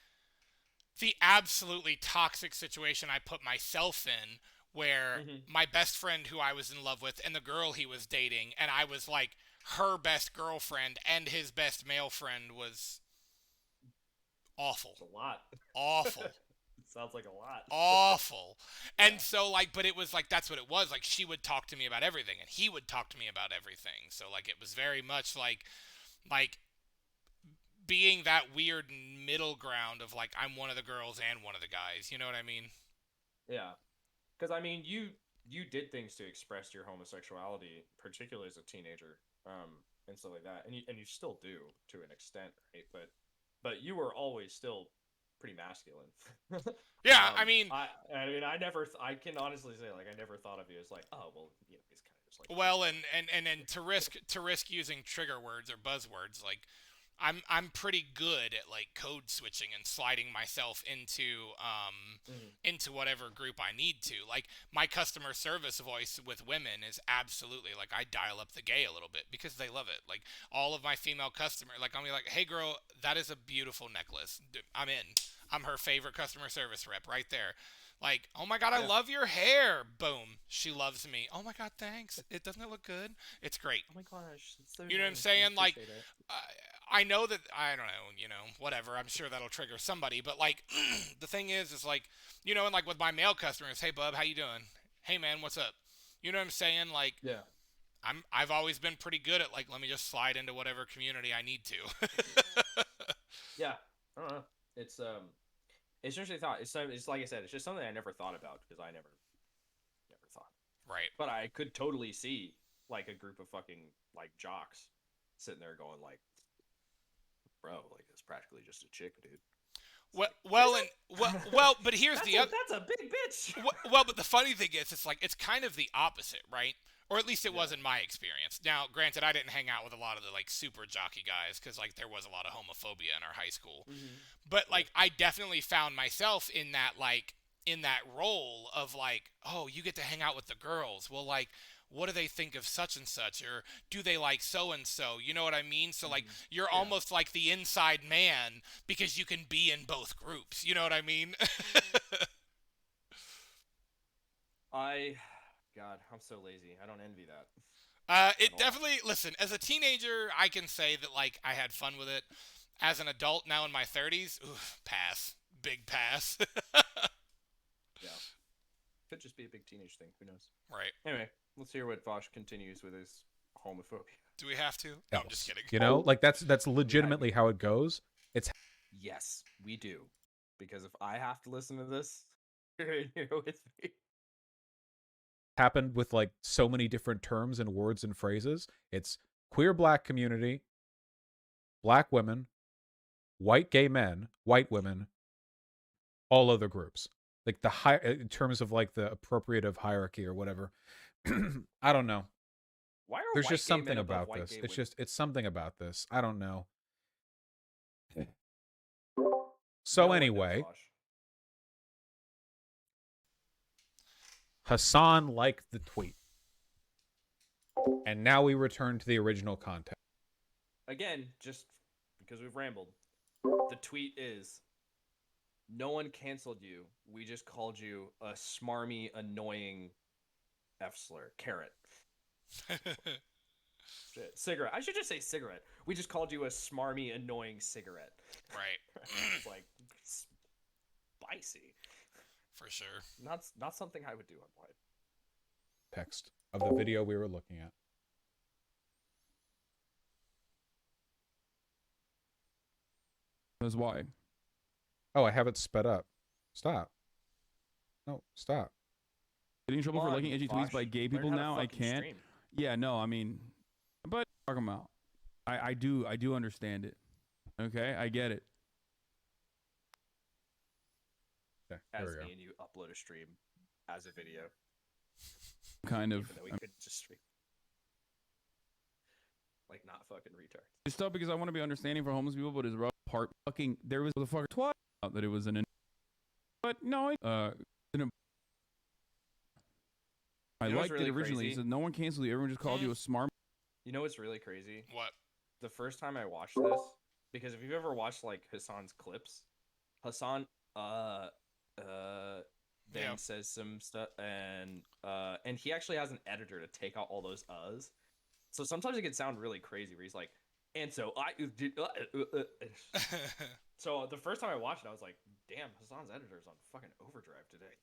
the absolutely toxic situation I put myself in where my best friend who I was in love with and the girl he was dating, and I was like her best girlfriend and his best male friend, was awful. It's a lot. Awful. It sounds like a lot. Awful. Yeah. And so like, but it was like, that's what it was. Like, she would talk to me about everything and he would talk to me about everything. So like, it was very much like being that weird middle ground of like, I'm one of the girls and one of the guys. You know what I mean? Yeah. Because I mean, you did things to express your homosexuality, particularly as a teenager, and stuff like that, and you still do to an extent, right? But you were always still pretty masculine. Yeah, I mean, I can honestly say, like, I never thought of you as like, oh well, you know, he's kind of just like. well, and to risk using trigger words or buzzwords, like I'm pretty good at like code switching and sliding myself into whatever group I need to. Like, my customer service voice with women is absolutely like, I dial up the gay a little bit because they love it. Like, all of my female customers, like, I'll be like, hey girl, that is a beautiful necklace. I'm in. I'm her favorite customer service rep right there. Like, oh my god, I love your hair. Boom. She loves me. Oh my god, thanks. Doesn't it look good? It's great. Oh my gosh, it's so You know what I'm nice. saying? Like, appreciate it. I know that, I don't know, you know, whatever. I'm sure that'll trigger somebody. But like, the thing is like, you know, and like with my male customers, hey bub, how you doing? Hey man, what's up? You know what I'm saying? Like, Yeah. I've always been pretty good at like, let me just slide into whatever community I need to. Yeah. I don't know. It's just a thought. It's like I said. It's just something I never thought about because I never thought. Right. But I could totally see like a group of fucking like jocks sitting there going like, bro, like it's practically just a chick, dude. Well, but here's the other. That's a big bitch. Well, but the funny thing is, it's like, it's kind of the opposite, right? Or at least it was in my experience. Now, granted, I didn't hang out with a lot of the like super jockey guys because like there was a lot of homophobia in our high school. But like, I definitely found myself in that role of like, oh, you get to hang out with the girls. Well, like, what do they think of such and such, or do they like so and so? You know what I mean? So like, you're almost like the inside man because you can be in both groups. You know what I mean? God, I'm so lazy. I don't envy that. It definitely, listen, as a teenager, I can say that, like, I had fun with it. As an adult, now in my 30s, pass. Big pass. Yeah. Could just be a big teenage thing. Who knows? Right. Anyway, let's hear what Vaush continues with his homophobia. Do we have to? No, I'm just kidding. You know, like that's legitimately how it goes. It's Yes, we do. Because if I have to listen to this, you're in here with me. happened with like so many different terms and words and phrases. It's queer black community, black women, white gay men, white women, all other groups. Like the high in terms of like the appropriative hierarchy or whatever. I don't know. Why are There's white just gay men something above about white this. gay It's women? just it's something about this. I don't know. No So one knows, anyway, Vaush. Hassan liked the tweet. And now we return to the original content. Again, just because we've rambled, the tweet is, no one canceled you. We just called you a smarmy, annoying F-Slur. Carrot. Shit. Cigarette. I should just say cigarette. We just called you a smarmy, annoying cigarette. Right. It's like spicy. For sure. Not something I would do on White. Text of the video we were looking at. That's why. Oh, I have it sped up. Stop. No, stop. Getting in trouble Come for on, liking edgy tweets Vaush. by gay Learn people how to now. I fucking can't. stream. Yeah, no, I mean, but talk them out. I do understand it. Okay, I get it. Okay, As there we go. me and you upload a stream as a video. Kind of. Even though we could just stream. Like, not fucking retards. It's tough because I want to be understanding for homeless people, but it's rough part. Fucking, there was a fucker twat out that it was an. But no, I You know what's liked really it originally. crazy? He said no one canceled you. Everyone just called you a smart. You know what's really crazy? What? The first time I watched this, because if you've ever watched like Hassan's clips, Hassan then Yeah. says some stuff, and he actually has an editor to take out all those uhs. So sometimes it can sound really crazy where he's like, and so I did. So the first time I watched it, I was like, damn, Hassan's editor's on fucking overdrive today.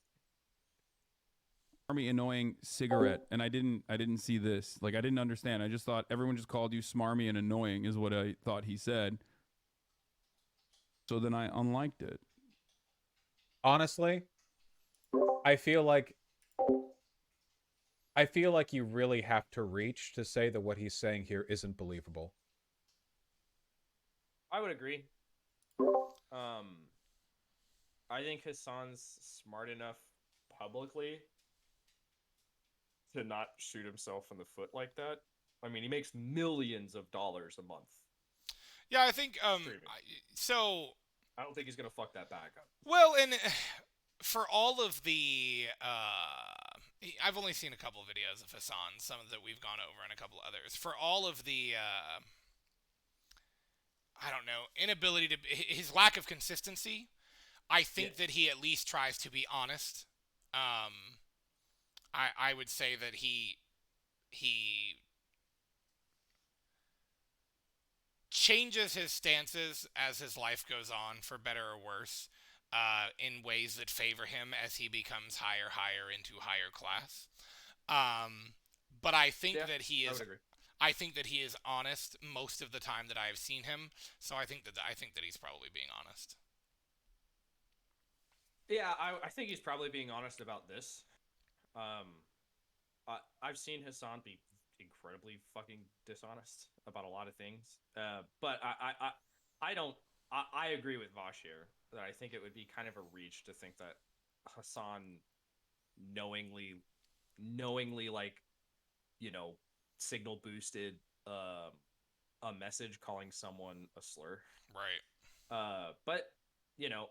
Smarmy annoying cigarette, and I didn't see this. Like, I didn't understand. I just thought everyone just called you smarmy and annoying is what I thought he said. So then I unliked it. Honestly, I feel like you really have to reach to say that what he's saying here isn't believable. I would agree. I think Hassan's smart enough publicly to not shoot himself in the foot like that. I mean, he makes millions of dollars a month. Yeah, I think Streaming. so. I don't think he's gonna fuck that bag up. Well, and for all of the, I've only seen a couple of videos of Hassan, some that we've gone over, and a couple others. For all of the, I don't know, inability to, his lack of consistency, I think that he at least tries to be honest. I would say that he changes his stances as his life goes on, for better or worse, in ways that favor him as he becomes higher into higher class. But I think that he is. I think that he is honest most of the time that I have seen him. So I think that he's probably being honest. Yeah, I think he's probably being honest about this. I've seen Hassan be incredibly fucking dishonest about a lot of things. But I agree with Vaush here that I think it would be kind of a reach to think that Hassan knowingly like, you know, signal boosted a message calling someone a slur. Right. But you know,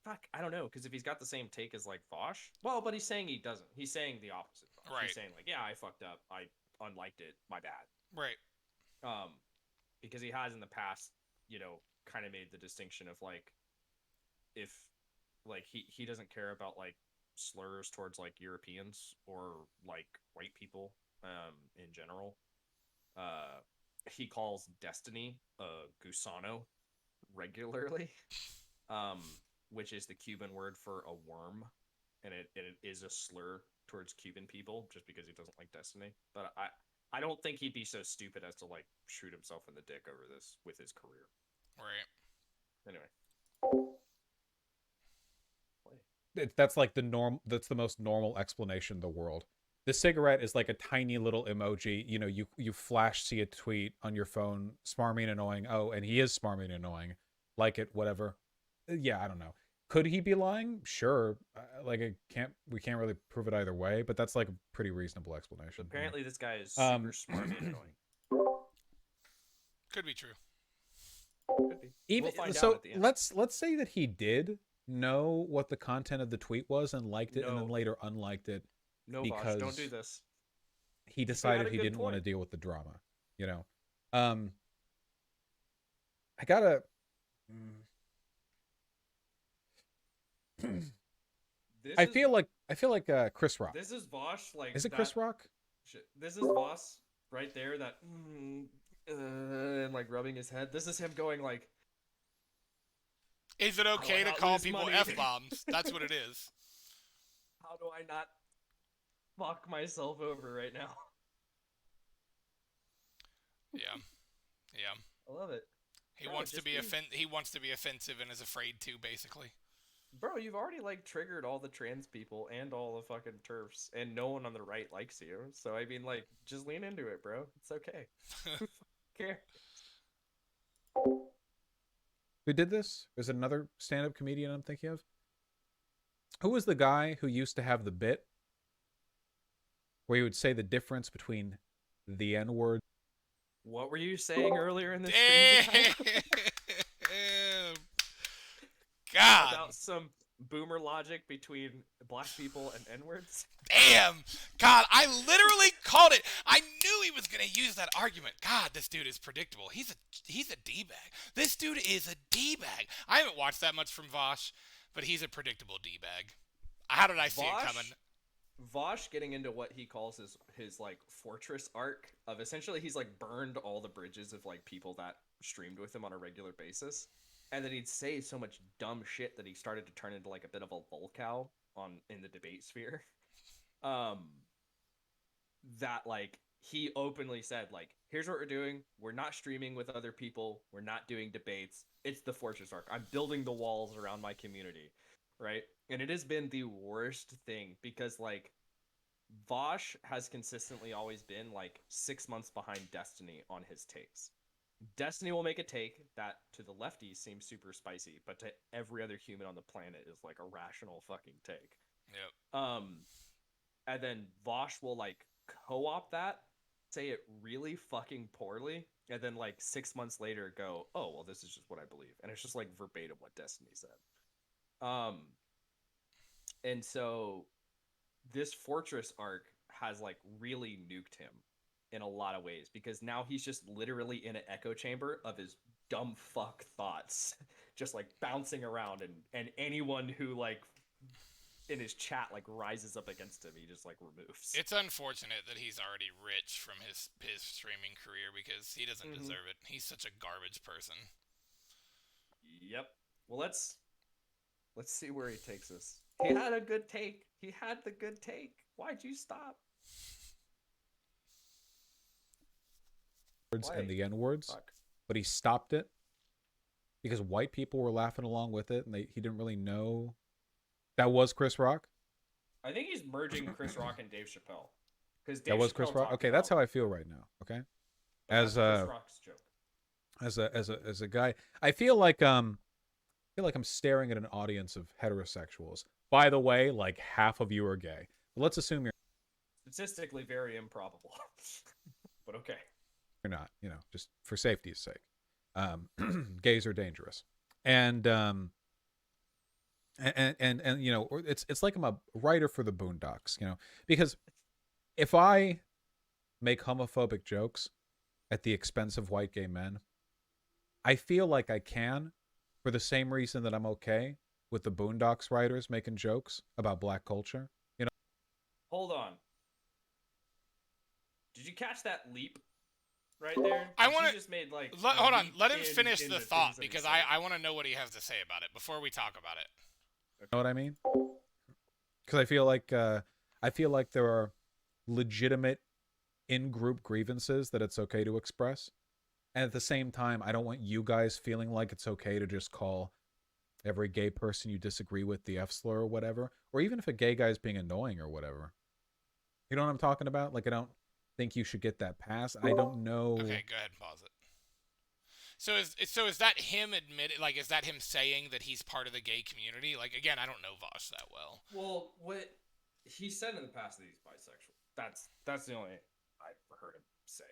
fuck, I don't know, because if he's got the same take as like Vaush, well, but he's saying he doesn't. He's saying the opposite. Right. He's saying like, yeah, I fucked up. I unliked it. My bad. Right. Because he has in the past, you know, kind of made the distinction of like, if like he doesn't care about like slurs towards like Europeans or like white people in general. He calls Destiny gusano regularly, which is the Cuban word for a worm, and it is a slur towards Cuban people just because he doesn't like Destiny. But I don't think he'd be so stupid as to like shoot himself in the dick over this with his career. Right. Anyway. That's like that's the most normal explanation in the world. The cigarette is like a tiny little emoji. You know, you flash see a tweet on your phone, smarmy and annoying. Oh, and he is smarmy and annoying. Like it, whatever. Yeah, I don't know. Could he be lying? Sure. Like we can't really prove it either way, but that's like a pretty reasonable explanation. Apparently this guy is super smarmy and annoying. Could be true. Could be. Even we'll find so, out at the end. let's say that he did know what the content of the tweet was and liked it, and then later unliked it. No, because Vaush, don't do this. He decided he didn't want to deal with the drama. You know, I gotta. I feel like Chris Rock. This is Vaush. Like, is it Chris Rock? Shit. This is Vaush right there. That and like rubbing his head. This is him going like. Is it okay to call people F-bombs? That's what it is. How do I not fuck myself over right now? Yeah. Yeah. I love it. He wants to be he wants to be offensive and is afraid to, basically. Bro, you've already like triggered all the trans people and all the fucking TERFs, and no one on the right likes you. So I mean, like, just lean into it, bro. It's okay. Who cares? Who did this? There's another stand-up comedian I'm thinking of. Who was the guy who used to have the bit where he would say the difference between the N-word? What were you saying earlier in this stream? God. About some boomer logic between black people and N-words? Damn! God, I literally called it. I knew he was gonna use that argument. God, this dude is predictable. He's a d-bag. This dude is a d-bag. I haven't watched that much from Vaush, but he's a predictable d-bag. How did I see it coming? Vaush getting into what he calls his like fortress arc of essentially he's like burned all the bridges of like people that streamed with him on a regular basis, and then he'd say so much dumb shit that he started to turn into like a bit of a lolcow in the debate sphere. That like he openly said like, here's what we're doing, we're not streaming with other people, we're not doing debates, it's the fortress arc, I'm building the walls around my community, right? And it has been the worst thing because like Vaush has consistently always been like 6 months behind Destiny on his takes. Destiny will make a take that to the lefties seems super spicy, but to every other human on the planet is like a rational fucking take. Yep. And then Vaush will like co-op that, say it really fucking poorly, and then like 6 months later go, oh well, this is just what I believe, and it's just like verbatim what Destiny said. And so this fortress arc has like really nuked him in a lot of ways because now he's just literally in an echo chamber of his dumb fuck thoughts just like bouncing around, and anyone who like in his chat like rises up against him, he just like removes. It's unfortunate that he's already rich from his streaming career because he doesn't deserve it. He's such a garbage person. Yep. Well, let's see where he takes us. He had a good take. He had the good take. Why'd you stop? Words and the N-words, Fuck. but he stopped it because white people were laughing along with it, and he didn't really know that was Chris Rock. I think he's merging Chris Rock and Dave Chappelle. Because That was Chris Rock. Okay, that's how I feel right now. Okay, as Chris Rock's joke. as a guy, I feel like I'm staring at an audience of heterosexuals. By the way, like half of you are gay. But let's assume you're Statistically very improbable. But okay. you're not. You know, just for safety's sake. Gays are dangerous, and you know, it's like I'm a writer for the Boondocks, you know, because if I make homophobic jokes at the expense of white gay men, I feel like I can, for the same reason that I'm okay with the Boondocks writers making jokes about black culture. You know, Hold on. Did you catch that leap right there? I want to just made like. hold on. Let him in- finish in the the thought things that he because said. I want to know what he has to say about it before we talk about it. you know what I mean? Because I feel like there are legitimate in-group grievances that it's okay to express. And at the same time, I don't want you guys feeling like it's okay to just call every gay person you disagree with the F-Slur or whatever. Or even if a gay guy's being annoying or whatever. You know what I'm talking about? Like, I don't think you should get that pass. I don't know. Okay, go ahead and pause it. So is that him admitting, like, is that him saying that he's part of the gay community? Like, again, I don't know Vaush that well. Well, what he said in the past that he's bisexual. That's the only I've heard him say.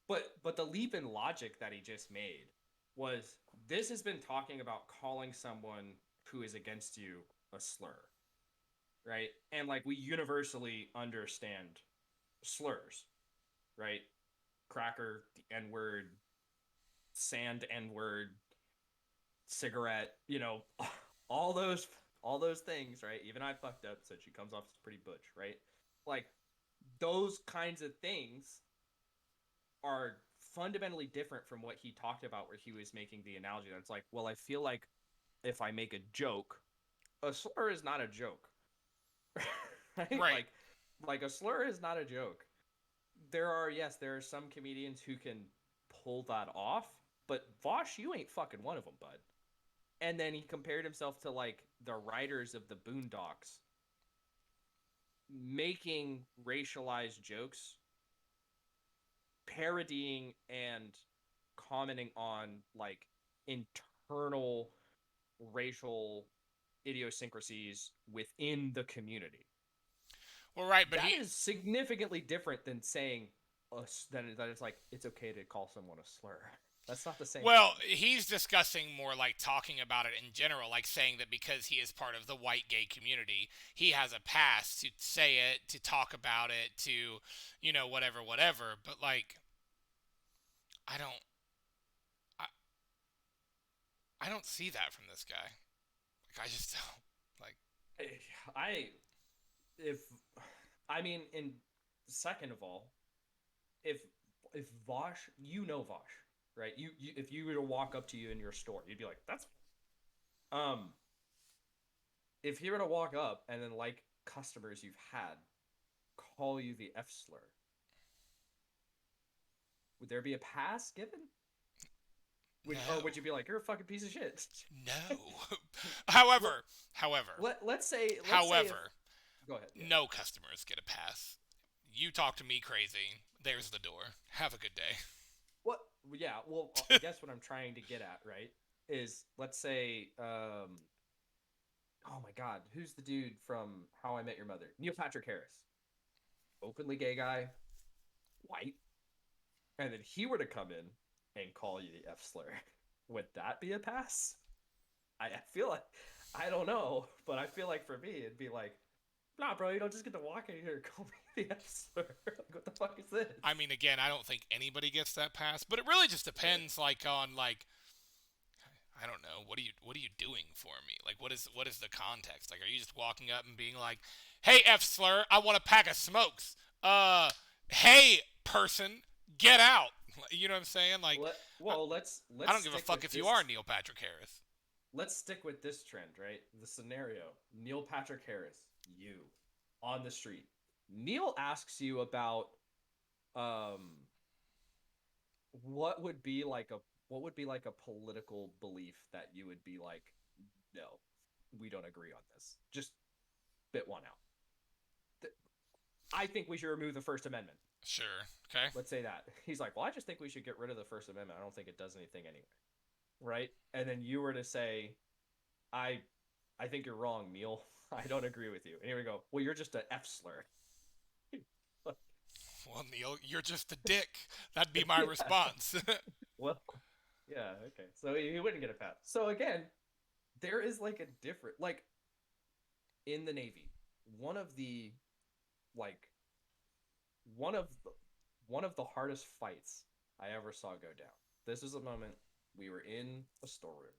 But the leap in logic that he just made was this has been talking about calling someone who is against you a slur, right? And like we universally understand slurs, right? Cracker, the N-word, sand N-word, cigarette, you know, all those things, right? Even I fucked up, so she comes off as pretty butch, right? Like those kinds of things are fundamentally different from what he talked about where he was making the analogy that it's like, well, I feel like if I make a joke, a slur is not a joke. Right? Like a slur is not a joke. There are some comedians who can pull that off, but Vaush, you ain't fucking one of them, bud. And then he compared himself to like the writers of the Boondocks making racialized jokes, parodying and commenting on like internal racial idiosyncrasies within the community. Well, right, but that is significantly different than saying then it's like it's okay to call someone a slur. That's not the same Well, thing. he's discussing more like talking about it in general, like saying that because he is part of the white gay community, he has a pass to say it, to talk about it, to, whatever, whatever. But like, I don't, I, I don't see that from this guy. Like, I just don't. Like, I if I mean, in second of all, if Vaush, Vaush, right? You if you were to walk up to you in your store, you'd be like, that's um. If he were to walk up and then like customers you've had call you the F-Slur, would there be a pass given? no, Or would you be like, you're a fucking piece of shit? no. however, Let's say however, go ahead. Yeah. no customers get a pass. You talk to me crazy. There's the door. Have a good day. What? Yeah. Well, I guess what I'm trying to get at, right, is let's say, oh my God, who's the dude from How I Met Your Mother? Neil Patrick Harris, openly gay guy, white, and then he were to come in and call you the F-Slur. Would that be a pass? I feel like, I don't know, but I feel like for me it'd be like, nah, bro, you don't just get to walk in here and call me the F-Slur. Like, what the fuck is this? I mean, again, I don't think anybody gets that pass, but it really just depends, like, on like, I don't know, what are you doing for me? Like, what is the context? Like, are you just walking up and being like, hey, F-Slur, I want a pack of smokes. Hey, person, get out. You know what I'm saying? Like, Let's I don't give a fuck if you are Neil Patrick Harris. Let's stick with this trend, right? The scenario: Neil Patrick Harris, you on the street. Neil asks you about what would be like a political belief that you would be like, no, we don't agree on this. Just spit one out. I think we should remove the First Amendment. Sure. Okay. Let's say that. He's like, well, I just think we should get rid of the First Amendment. I don't think it does anything anyway. Right? And then you were to say, I think you're wrong, Neil. I don't agree with you. And here we go, well, you're just an F-Slur. Well, Neil, you're just a dick. That'd be my response. Well, yeah, okay. So he wouldn't get a pass. So again, there is like a different, like in the Navy, one of the hardest fights I ever saw go down. This is a moment we were in a storeroom.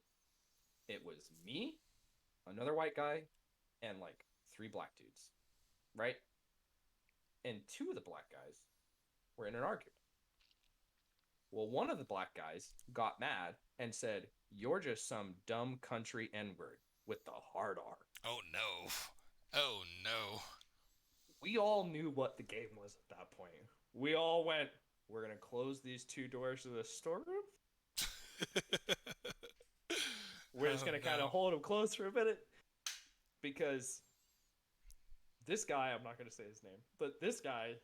It was me, another white guy, and like 3 black dudes, right? And 2 of the black guys were in an argument. Well, one of the black guys got mad and said, "You're just some dumb country N-word," with the hard R. Oh, no. Oh, no. We all knew what the game was at that point. We all went, we're going to close these 2 doors to the storeroom. We're just going to kind of hold them closed for a minute. Because this guy, I'm not going to say his name, but this guy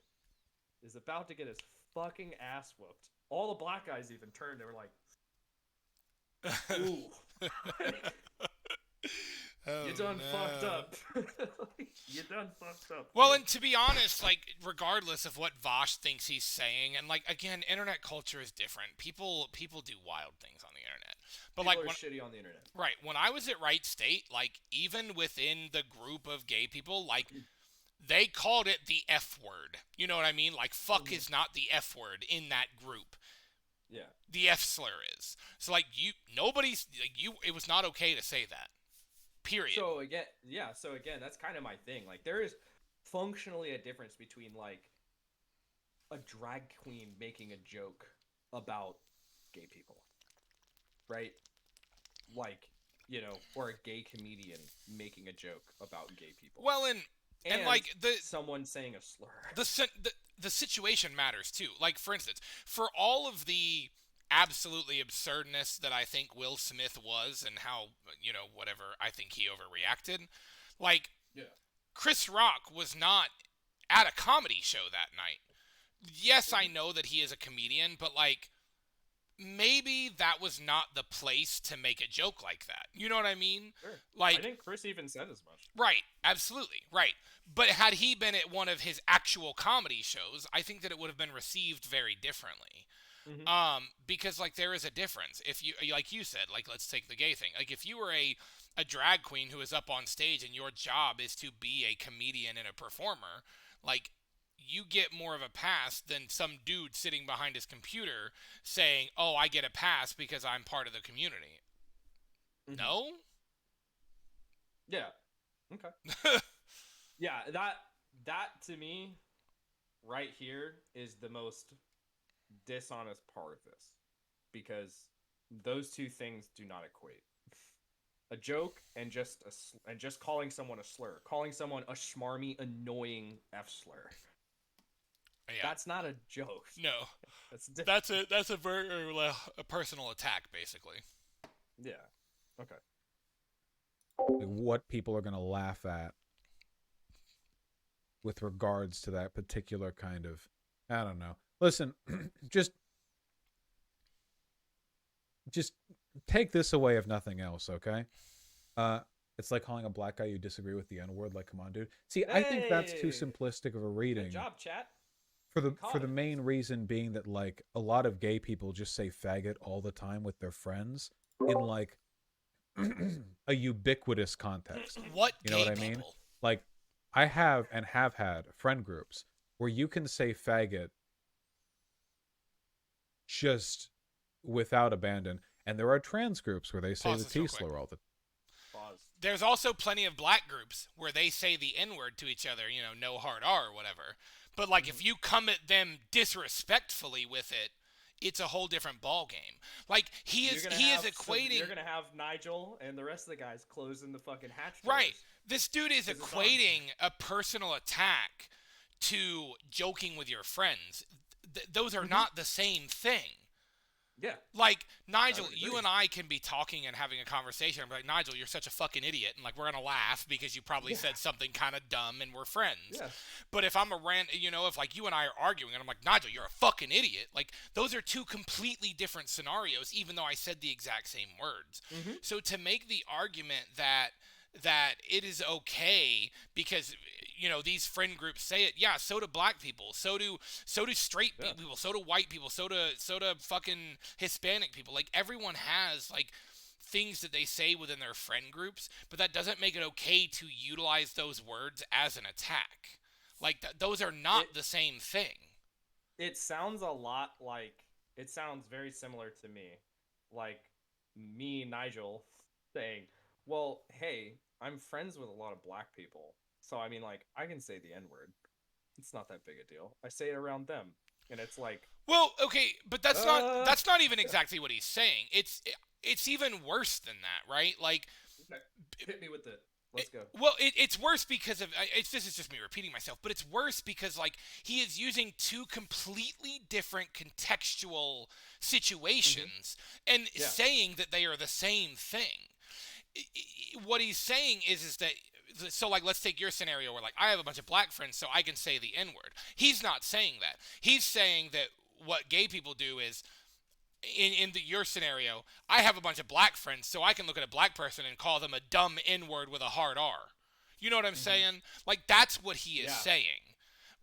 is about to get his fucking ass whooped. All the black guys even turned. They were like, ooh. Oh, You done no. fucked up. You done fucked up. Well, and to be honest, like, regardless of what Vaush thinks he's saying, and like, again, internet culture is different. People do wild things on the internet. But People like, are shitty on the internet. right, when I was at Wright State, like, even within the group of gay people, like, they called it the F word. You know what I mean? Like, fuck is not the F word in that group. Yeah. The F-Slur is. So, like, it was not okay to say that. Period. So again, that's kind of my thing. Like, there is functionally a difference between like a drag queen making a joke about gay people, right? Like, or a gay comedian making a joke about gay people. Well, and like someone saying a slur. The situation matters too. Like, for instance, for all of the absolutely absurdness that I think Will Smith was, and how, whatever, I think he overreacted. Like, Yeah. Chris Rock was not at a comedy show that night. Yes, I know that he is a comedian, but like, maybe that was not the place to make a joke like that. You know what I mean? Sure. Like, I think Chris even said as much. right, absolutely, right. But had he been at one of his actual comedy shows, I think that it would have been received very differently. Because like there is a difference. If you, like you said, like let's take the gay thing. Like if you were a drag queen who is up on stage and your job is to be a comedian and a performer, like you get more of a pass than some dude sitting behind his computer saying, "Oh, I get a pass because I'm part of the community." No? Yeah. Okay. Yeah, that to me right here is the most dishonest part of this, because those two things do not equate. A joke and just calling someone a slur, calling someone a schmarmy, annoying F-Slur. Yeah. That's not a joke. No. That's That's a very a personal attack, basically. yeah. Okay. Like, what people are going to laugh at with regards to that particular kind of, I don't know. Listen, just take this away if nothing else, okay? It's like calling a black guy you disagree with the N-word. Like, come on, dude. See, I think that's too Hey! simplistic of a reading. Good job, chat. For Caught the it. main reason being that like a lot of gay people just say faggot all the time with their friends in like a ubiquitous context. What You know gay what I mean? people? Like I have and have had friend groups where you can say faggot just without abandon, and there are trans groups where they say Pause the this real T quick. slur all the Pause. There's also plenty of black groups where they say the N-word to each other, you know, no hard R or whatever. But like if you come at them disrespectfully with it, it's a whole different ball game. Like he is equating. You're gonna have Nigel and the rest of the guys closing the fucking hatch Right. doors. This dude is 'Cause it's equating a personal attack to joking with your friends. Those are not the same thing. Yeah. Like, Nigel, would you agree. and I can be talking and having a conversation. I'm like, Nigel, you're such a fucking idiot. And, like, we're going to laugh because you probably said something kind of dumb and we're friends. Yeah. But if I'm if, like, you and I are arguing and I'm like, Nigel, you're a fucking idiot. Like, those are two completely different scenarios, even though I said the exact same words. So to make the argument that it is okay because these friend groups say it, yeah, so do black people, so do straight people, so do white people, so do fucking Hispanic people. Like everyone has like things that they say within their friend groups, but that doesn't make it okay to utilize those words as an attack. Like those are not the same thing. It sounds a lot like, it sounds very similar to me, like me, Nigel, saying, well, hey, I'm friends with a lot of black people, so I mean, like, I can say the N-word. It's not that big a deal. I say it around them, and it's like, well, okay, but that's not even exactly what he's saying. It's even worse than that, right? Like, hit me with it. Let's go. Well, it's worse because of this is just me repeating myself, but it's worse because like he is using two completely different contextual situations and saying that they are the same thing. What he's saying is that, so like let's take your scenario where like I have a bunch of black friends so I can say the N-word. He's not saying that. He's saying that what gay people do is in your scenario, I have a bunch of black friends so I can look at a black person and call them a dumb N-word with a hard R. You know what I'm saying? Like that's what he is saying.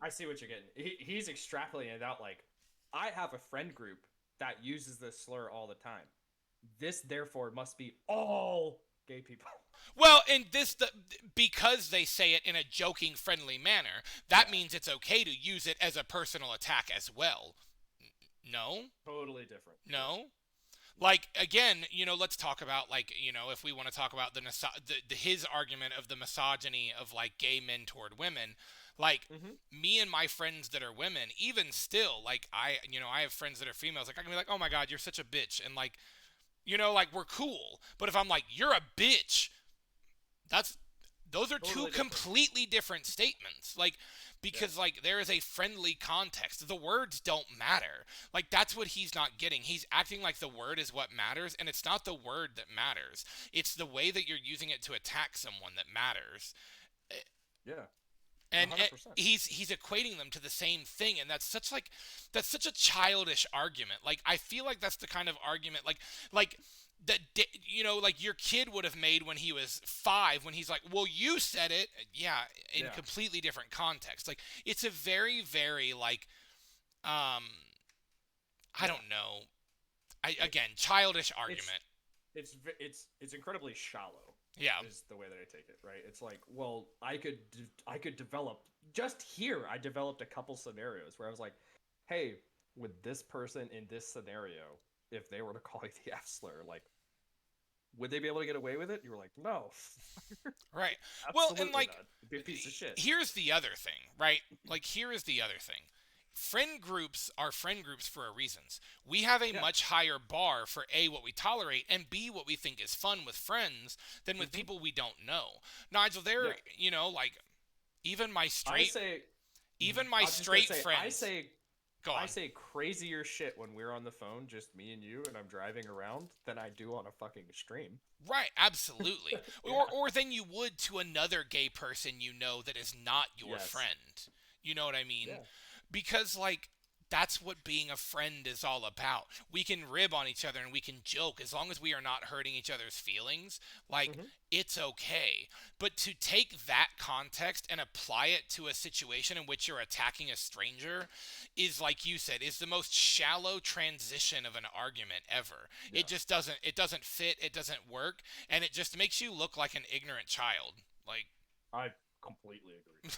I see what you're getting. He's extrapolating it out like, I have a friend group that uses this slur all the time. This therefore must be all gay people. Well, and because they say it in a joking, friendly manner, that means it's okay to use it as a personal attack as well. No? Totally different. No? Like, again, let's talk about, like, if we want to talk about his argument of the misogyny of, like, gay men toward women, like, me and my friends that are women, even still, like, I have friends that are females, like, I can be like, oh my god, you're such a bitch, and, like, like, we're cool. But if I'm like, you're a bitch, those are Totally two completely different statements. Like, because, like, there is a friendly context. The words don't matter. Like, that's what he's not getting. He's acting like the word is what matters, and it's not the word that matters. It's the way that you're using it to attack someone that matters. Yeah. And 100%. he's equating them to the same thing, and that's such a childish argument. Like, I feel like that's the kind of argument like that like your kid would have made when he was 5, when he's like, well, you said it. Yeah, in Yeah. completely different context. Like, it's a very, very like I don't know. Again, childish argument. It's incredibly shallow. Yeah. Is the way that I take it, right? It's like, well, I could develop just here. I developed a couple scenarios where I was like, hey, with this person in this scenario, if they were to call you the F-Slur, like, would they be able to get away with it? You were like, no. Right. Well, and like, not. It'd be a piece of shit. Here's the other thing, right? Like, here is the other thing. Friend groups are friend groups for a reasons. We have a much higher bar for A, what we tolerate, and B, what we think is fun with friends than with people we don't know. Nigel, like, even my straight friends. I say crazier shit when we're on the phone, just me and you, and I'm driving around, than I do on a fucking stream. Right, absolutely. Or than you would to another gay person you know that is not your friend. You know what I mean? Yeah. Because, like, that's what being a friend is all about. We can rib on each other and we can joke as long as we are not hurting each other's feelings. Like, it's okay. But to take that context and apply it to a situation in which you're attacking a stranger is, like you said, is the most shallow transition of an argument ever. Yeah. It doesn't fit, it doesn't work, and it just makes you look like an ignorant child. Like, I completely agree.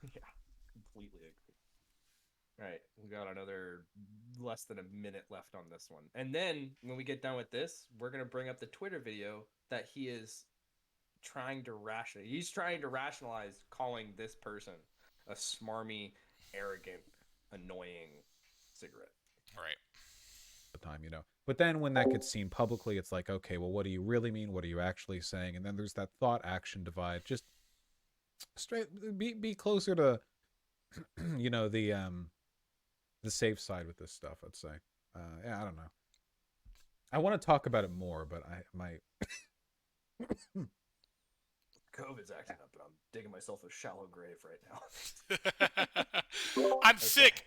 Yeah, completely agree. All right, we got another less than a minute left on this one. And then when we get done with this, we're going to bring up the Twitter video that he is trying to rationalize calling this person a smarmy, arrogant, annoying cigarette. Right. The time, But then when that gets seen publicly, it's like, okay, well, what do you really mean? What are you actually saying? And then there's that thought-action divide. Just straight be closer to the safe side with this stuff, I'd say. I don't know. I want to talk about it more, but I might. COVID's acting up, and I'm digging myself a shallow grave right now. I'm sick.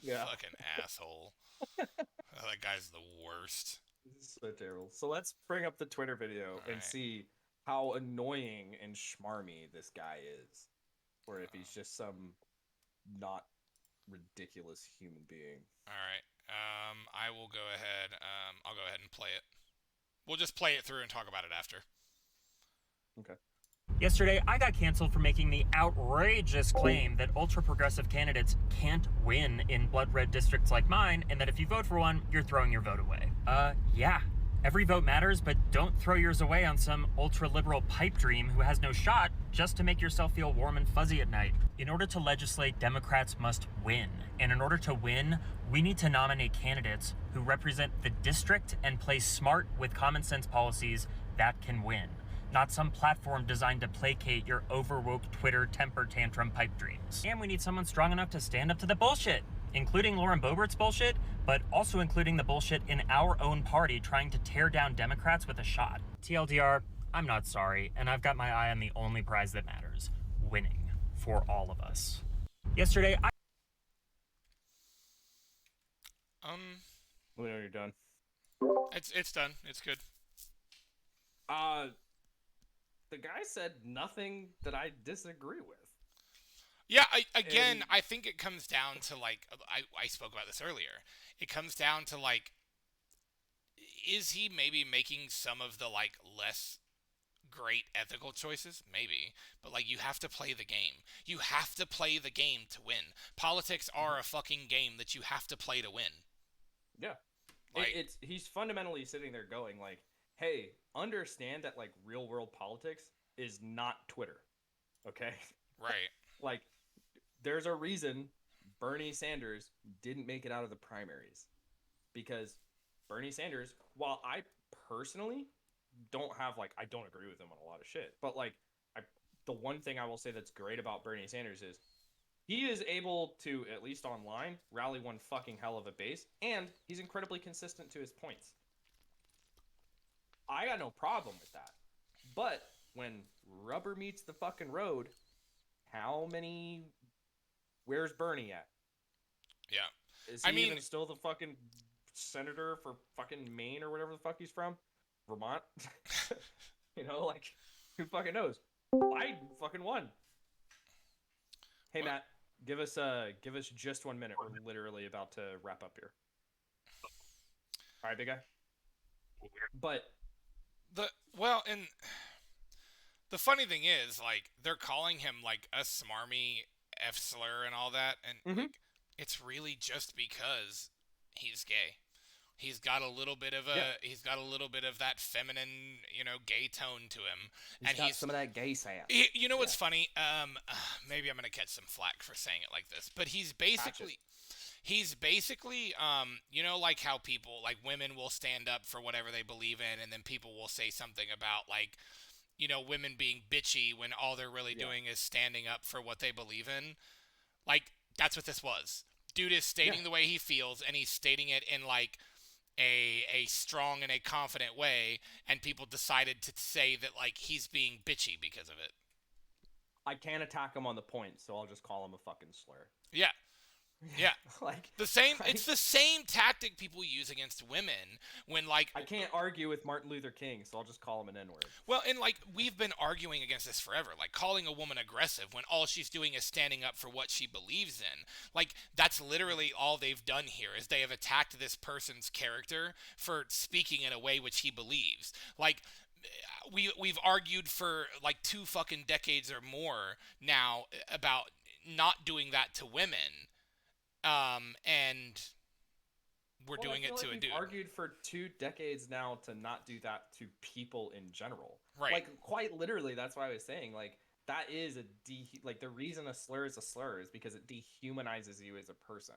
Yeah. Fucking asshole. That guy's the worst. This is so terrible. So let's bring up the Twitter video and see how annoying and schmarmy this guy is, or if he's just some not ridiculous human being. All right. I will go ahead. I'll go ahead and play it. We'll just play it through and talk about it after. Okay. Yesterday, I got canceled for making the outrageous claim that ultra-progressive candidates can't win in blood red districts like mine, and that if you vote for one, you're throwing your vote away. Yeah. Every vote matters, but don't throw yours away on some ultra-liberal pipe dream who has no shot just to make yourself feel warm and fuzzy at night. In order to legislate, Democrats must win. And in order to win, we need to nominate candidates who represent the district and play smart with common sense policies that can win. Not some platform designed to placate your overwoke Twitter temper tantrum pipe dreams. And we need someone strong enough to stand up to the bullshit, including Lauren Boebert's bullshit, but also including the bullshit in our own party trying to tear down Democrats with a shot. TLDR, I'm not sorry, and I've got my eye on the only prize that matters, winning for all of us. Yesterday, Let me know you're done. It's done. It's good. The guy said nothing that I disagree with. Yeah, I think it comes down to, like, I spoke about this earlier. It comes down to, like, is he maybe making some of the, like, less great ethical choices? Maybe. But, like, you have to play the game. You have to play the game to win. Politics are a fucking game that you have to play to win. Yeah. Like, he's fundamentally sitting there going, like, hey, understand that, like, real world politics is not Twitter. Okay? Right. Like, there's a reason Bernie Sanders didn't make it out of the primaries. Because Bernie Sanders, while I personally don't have, like, I don't agree with him on a lot of shit, but, like, the one thing I will say that's great about Bernie Sanders is he is able to, at least online, rally one fucking hell of a base, and he's incredibly consistent to his points. I got no problem with that. But when rubber meets the fucking road Where's Bernie at? Yeah. Is I he mean, even still the fucking senator for fucking Maine or whatever the fuck he's from? Vermont? Like, who fucking knows? Biden fucking won. Hey, What? Matt, give us just 1 minute. We're literally about to wrap up here. All right, big guy. But and the funny thing is, like, they're calling him like a smarmy F-Slur and all that, and like, it's really just because he's gay. He's got a little bit of that feminine, gay tone to him, and got some of that gay sass. You know what's funny? Maybe I'm gonna catch some flack for saying it like this, but he's basically, like how people, like women will stand up for whatever they believe in, and then people will say something about like, women being bitchy when all they're really doing is standing up for what they believe in. Like, that's what this was. Dude is stating the way he feels, and he's stating it in like a strong and a confident way, and people decided to say that like he's being bitchy because of it. I can't attack him on the point, so I'll just call him a fucking slur. Yeah. Yeah. Like the same it's the same tactic people use against women when like I can't argue with Martin Luther King, so I'll just call him an N-word. Well, and like we've been arguing against this forever, like calling a woman aggressive when all she's doing is standing up for what she believes in. Like that's literally all they've done here is they have attacked this person's character for speaking in a way which he believes. Like we've argued for like 2 fucking decades or more now about not doing that to women. And we're doing it to a dude. We've argued for 2 decades now to not do that to people in general. Right. Like quite literally, that's why I was saying like that is like the reason a slur is because it dehumanizes you as a person.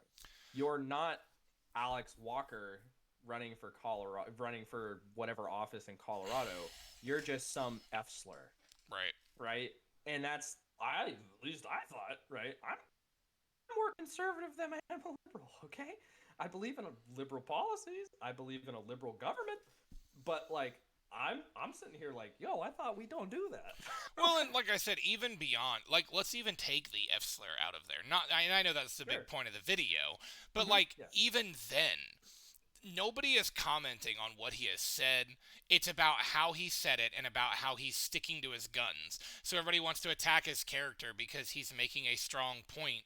You're not Alex Walker running for whatever office in Colorado. You're just some F-Slur. Right? And that's at least I thought, right? I'm more conservative than I am a liberal, okay? I believe in liberal policies. I believe in a liberal government. But like I'm sitting here like, yo, I thought we don't do that. Well, and like I said, even beyond, like, let's even take the F-Slur out of there. I know that's the big point of the video, but even then, nobody is commenting on what he has said. It's about how he said it and about how he's sticking to his guns. So everybody wants to attack his character because he's making a strong point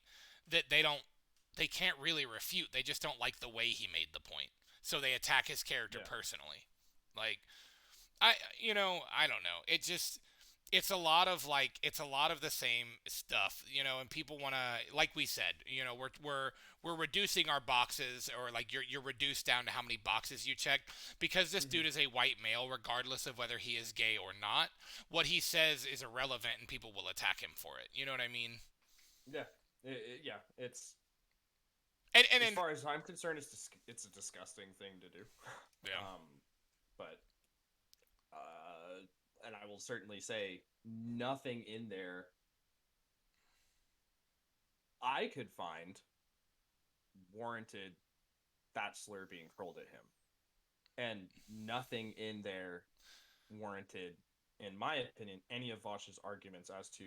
that they can't really refute. They just don't like the way he made the point. So they attack his character personally. Like, I don't know. It's a lot of the same stuff, and people want to, like we said, we're reducing our boxes, or like you're reduced down to how many boxes you check because this dude is a white male, regardless of whether he is gay or not. What he says is irrelevant, and people will attack him for it. You know what I mean? Yeah. It's and as far as I'm concerned, it's a disgusting thing to do. Yeah. But and I will certainly say nothing in there I could find warranted that slur being hurled at him, and nothing in there warranted, in my opinion, any of Vaush's arguments as to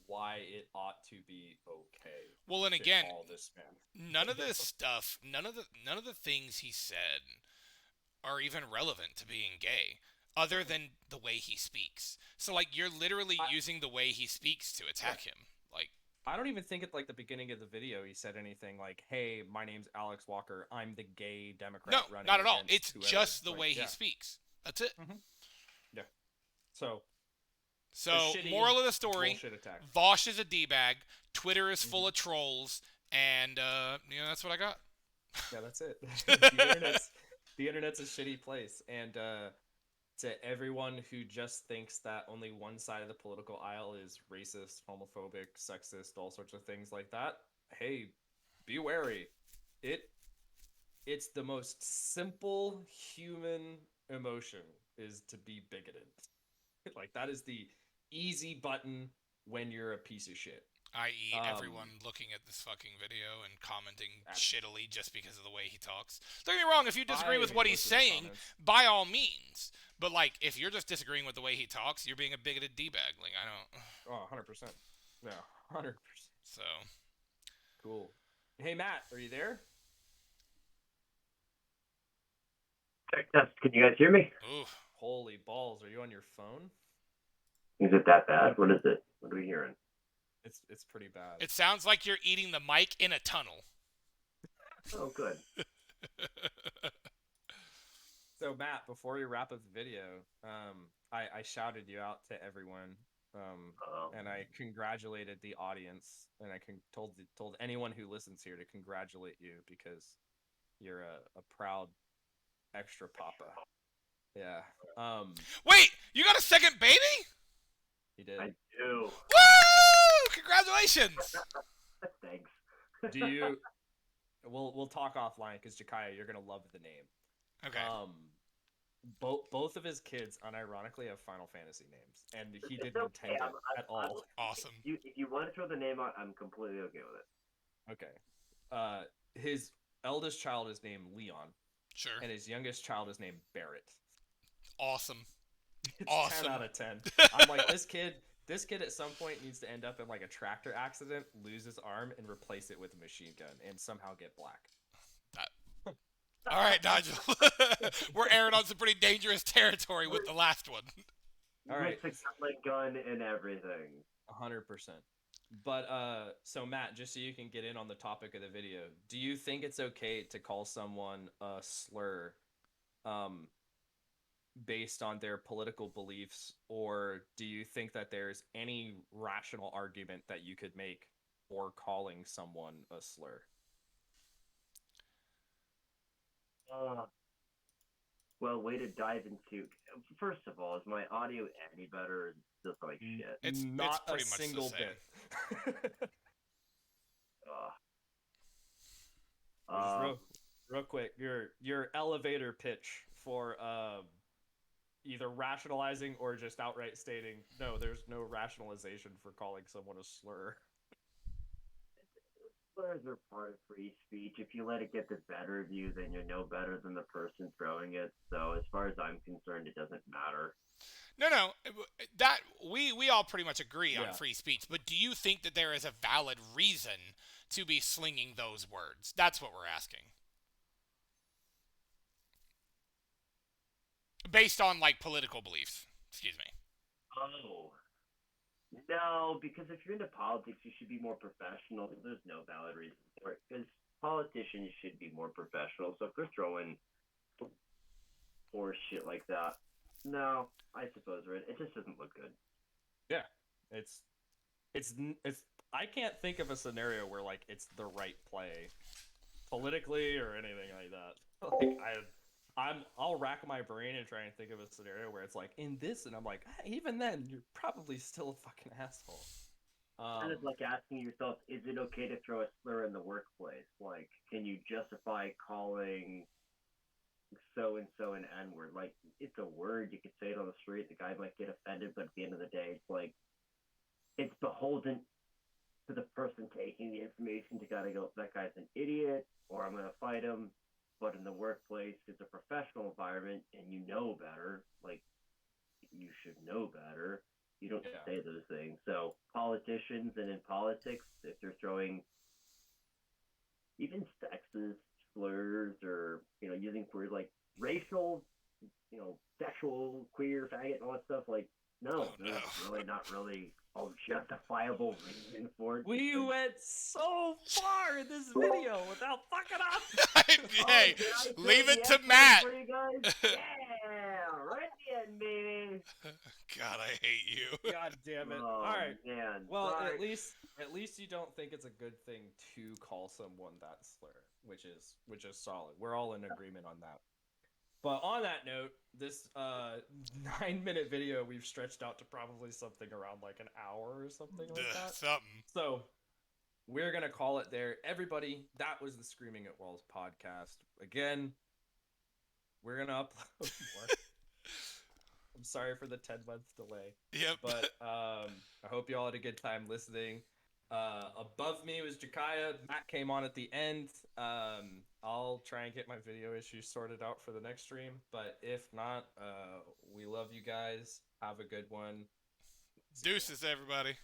why it ought to be okay. Well, and again, all this man. none of this stuff, none of the things he said are even relevant to being gay, other than the way he speaks. So, like, you're literally using the way he speaks to attack him. Like, I don't even think at like the beginning of the video he said anything like, "Hey, my name's Alex Walker. I'm the gay Democrat." No, running not at all. against It's whoever." just the way he speaks. That's it. Yeah. So moral of the story: bullshit attack. Vaush is a d-bag. Twitter is full of trolls, and that's what I got. Yeah, that's it. The internet's a shitty place, and to everyone who just thinks that only one side of the political aisle is racist, homophobic, sexist, all sorts of things like that, hey, be wary. It's the most simple human emotion is to be bigoted. Like, that is the easy button when you're a piece of shit. I.e., everyone looking at this fucking video and commenting shittily just because of the way he talks. Don't get me wrong, if you disagree with what he's saying, by all means. But, like, if you're just disagreeing with the way he talks, you're being a bigoted D-bag. Like, I don't... Oh, 100%. Yeah, 100%. So... Cool. Hey, Matt, are you there? Check test. Can you guys hear me? Ooh. Holy balls, are you on your phone? Is it that bad? What is it? What are we hearing? It's pretty bad. It sounds like you're eating the mic in a tunnel. Oh, good. So, Matt, before we wrap up the video, I shouted you out to everyone, and I congratulated the audience, and I told anyone who listens here to congratulate you because you're a proud extra papa. Yeah. Wait, you got a second baby? He did. I do. Woo! Congratulations! Thanks. Do you? We'll talk offline because Jakaya, you're gonna love the name. Okay. Both of his kids unironically have Final Fantasy names, and he didn't intend it at all. Awesome. If you want to throw the name out, I'm completely okay with it. Okay. His eldest child is named Leon, Sure. and his youngest child is named Barrett. Awesome. It's Awesome. 10 out of 10. I'm like, this kid at some point needs to end up in like a tractor accident, lose his arm, and replace it with a machine gun, and somehow get black. All right, Nigel. We're airing on some pretty dangerous territory with the last one. All right. With the Gatling gun and everything. 100%. But so Matt, just so you can get in on the topic of the video, do you think it's okay to call someone a slur, based on their political beliefs, or do you think that there's any rational argument that you could make for calling someone a slur? Well, way to dive into. First of all, is my audio any better? It's just like shit. It's not pretty a much single the same. bit. Just real quick, your elevator pitch for either rationalizing or just outright stating, no, there's no rationalization for calling someone a slur. Slurs are part of free speech. If you let it get the better of you, then you're no better than the person throwing it. So as far as I'm concerned, it doesn't matter. No, that we all pretty much agree on Yeah. free speech. But do you think that there is a valid reason to be slinging those words? That's what we're asking. Based on like political beliefs. Excuse me. Oh. No, because if you're into politics, you should be more professional. There's no valid reason for it. Because politicians should be more professional. So if they're throwing horse shit like that, no, I suppose it just doesn't look good. Yeah, it's I can't think of a scenario where like it's the right play politically or anything like that. Like I'll rack my brain and try and think of a scenario where it's like in this, and I'm like, even then, you're probably still a fucking asshole. Kind of like asking yourself, is it okay to throw a slur in the workplace? Like, can you justify calling so and so an N-word? Like, it's a word. You could say it on the street. The guy might get offended, but at the end of the day, it's like it's beholden to the person taking the information to gotta go, that guy's an idiot, or I'm gonna fight him. But in the workplace, it's a professional environment, and you know better. Like, you should know better. You don't say those things. So politicians and in politics, if they're throwing even sexist slurs or, using words like racial, sexual, queer, faggot, and all that stuff, like, no, there's really not really a justifiable reason for it. We went so far in this video without fucking up. Hey, leave it to Matt. Yeah, right at the end, baby. God, I hate you. God damn it. Oh, All right. Man. Well, sorry. at least you don't think it's a good thing to call someone that slur, which is solid. We're all in agreement on that. But on that note, this 9-minute video we've stretched out to probably something around like an hour or something like that. Something. So we're gonna call it there. Everybody, that was the Screaming at Walls podcast. Again, we're gonna upload more. I'm sorry for the 10-month delay. Yep. But I hope you all had a good time listening. Above me was Jakaya. Matt came on at the end. I'll try and get my video issues sorted out for the next stream. But if not, we love you guys. Have a good one. Deuces, everybody.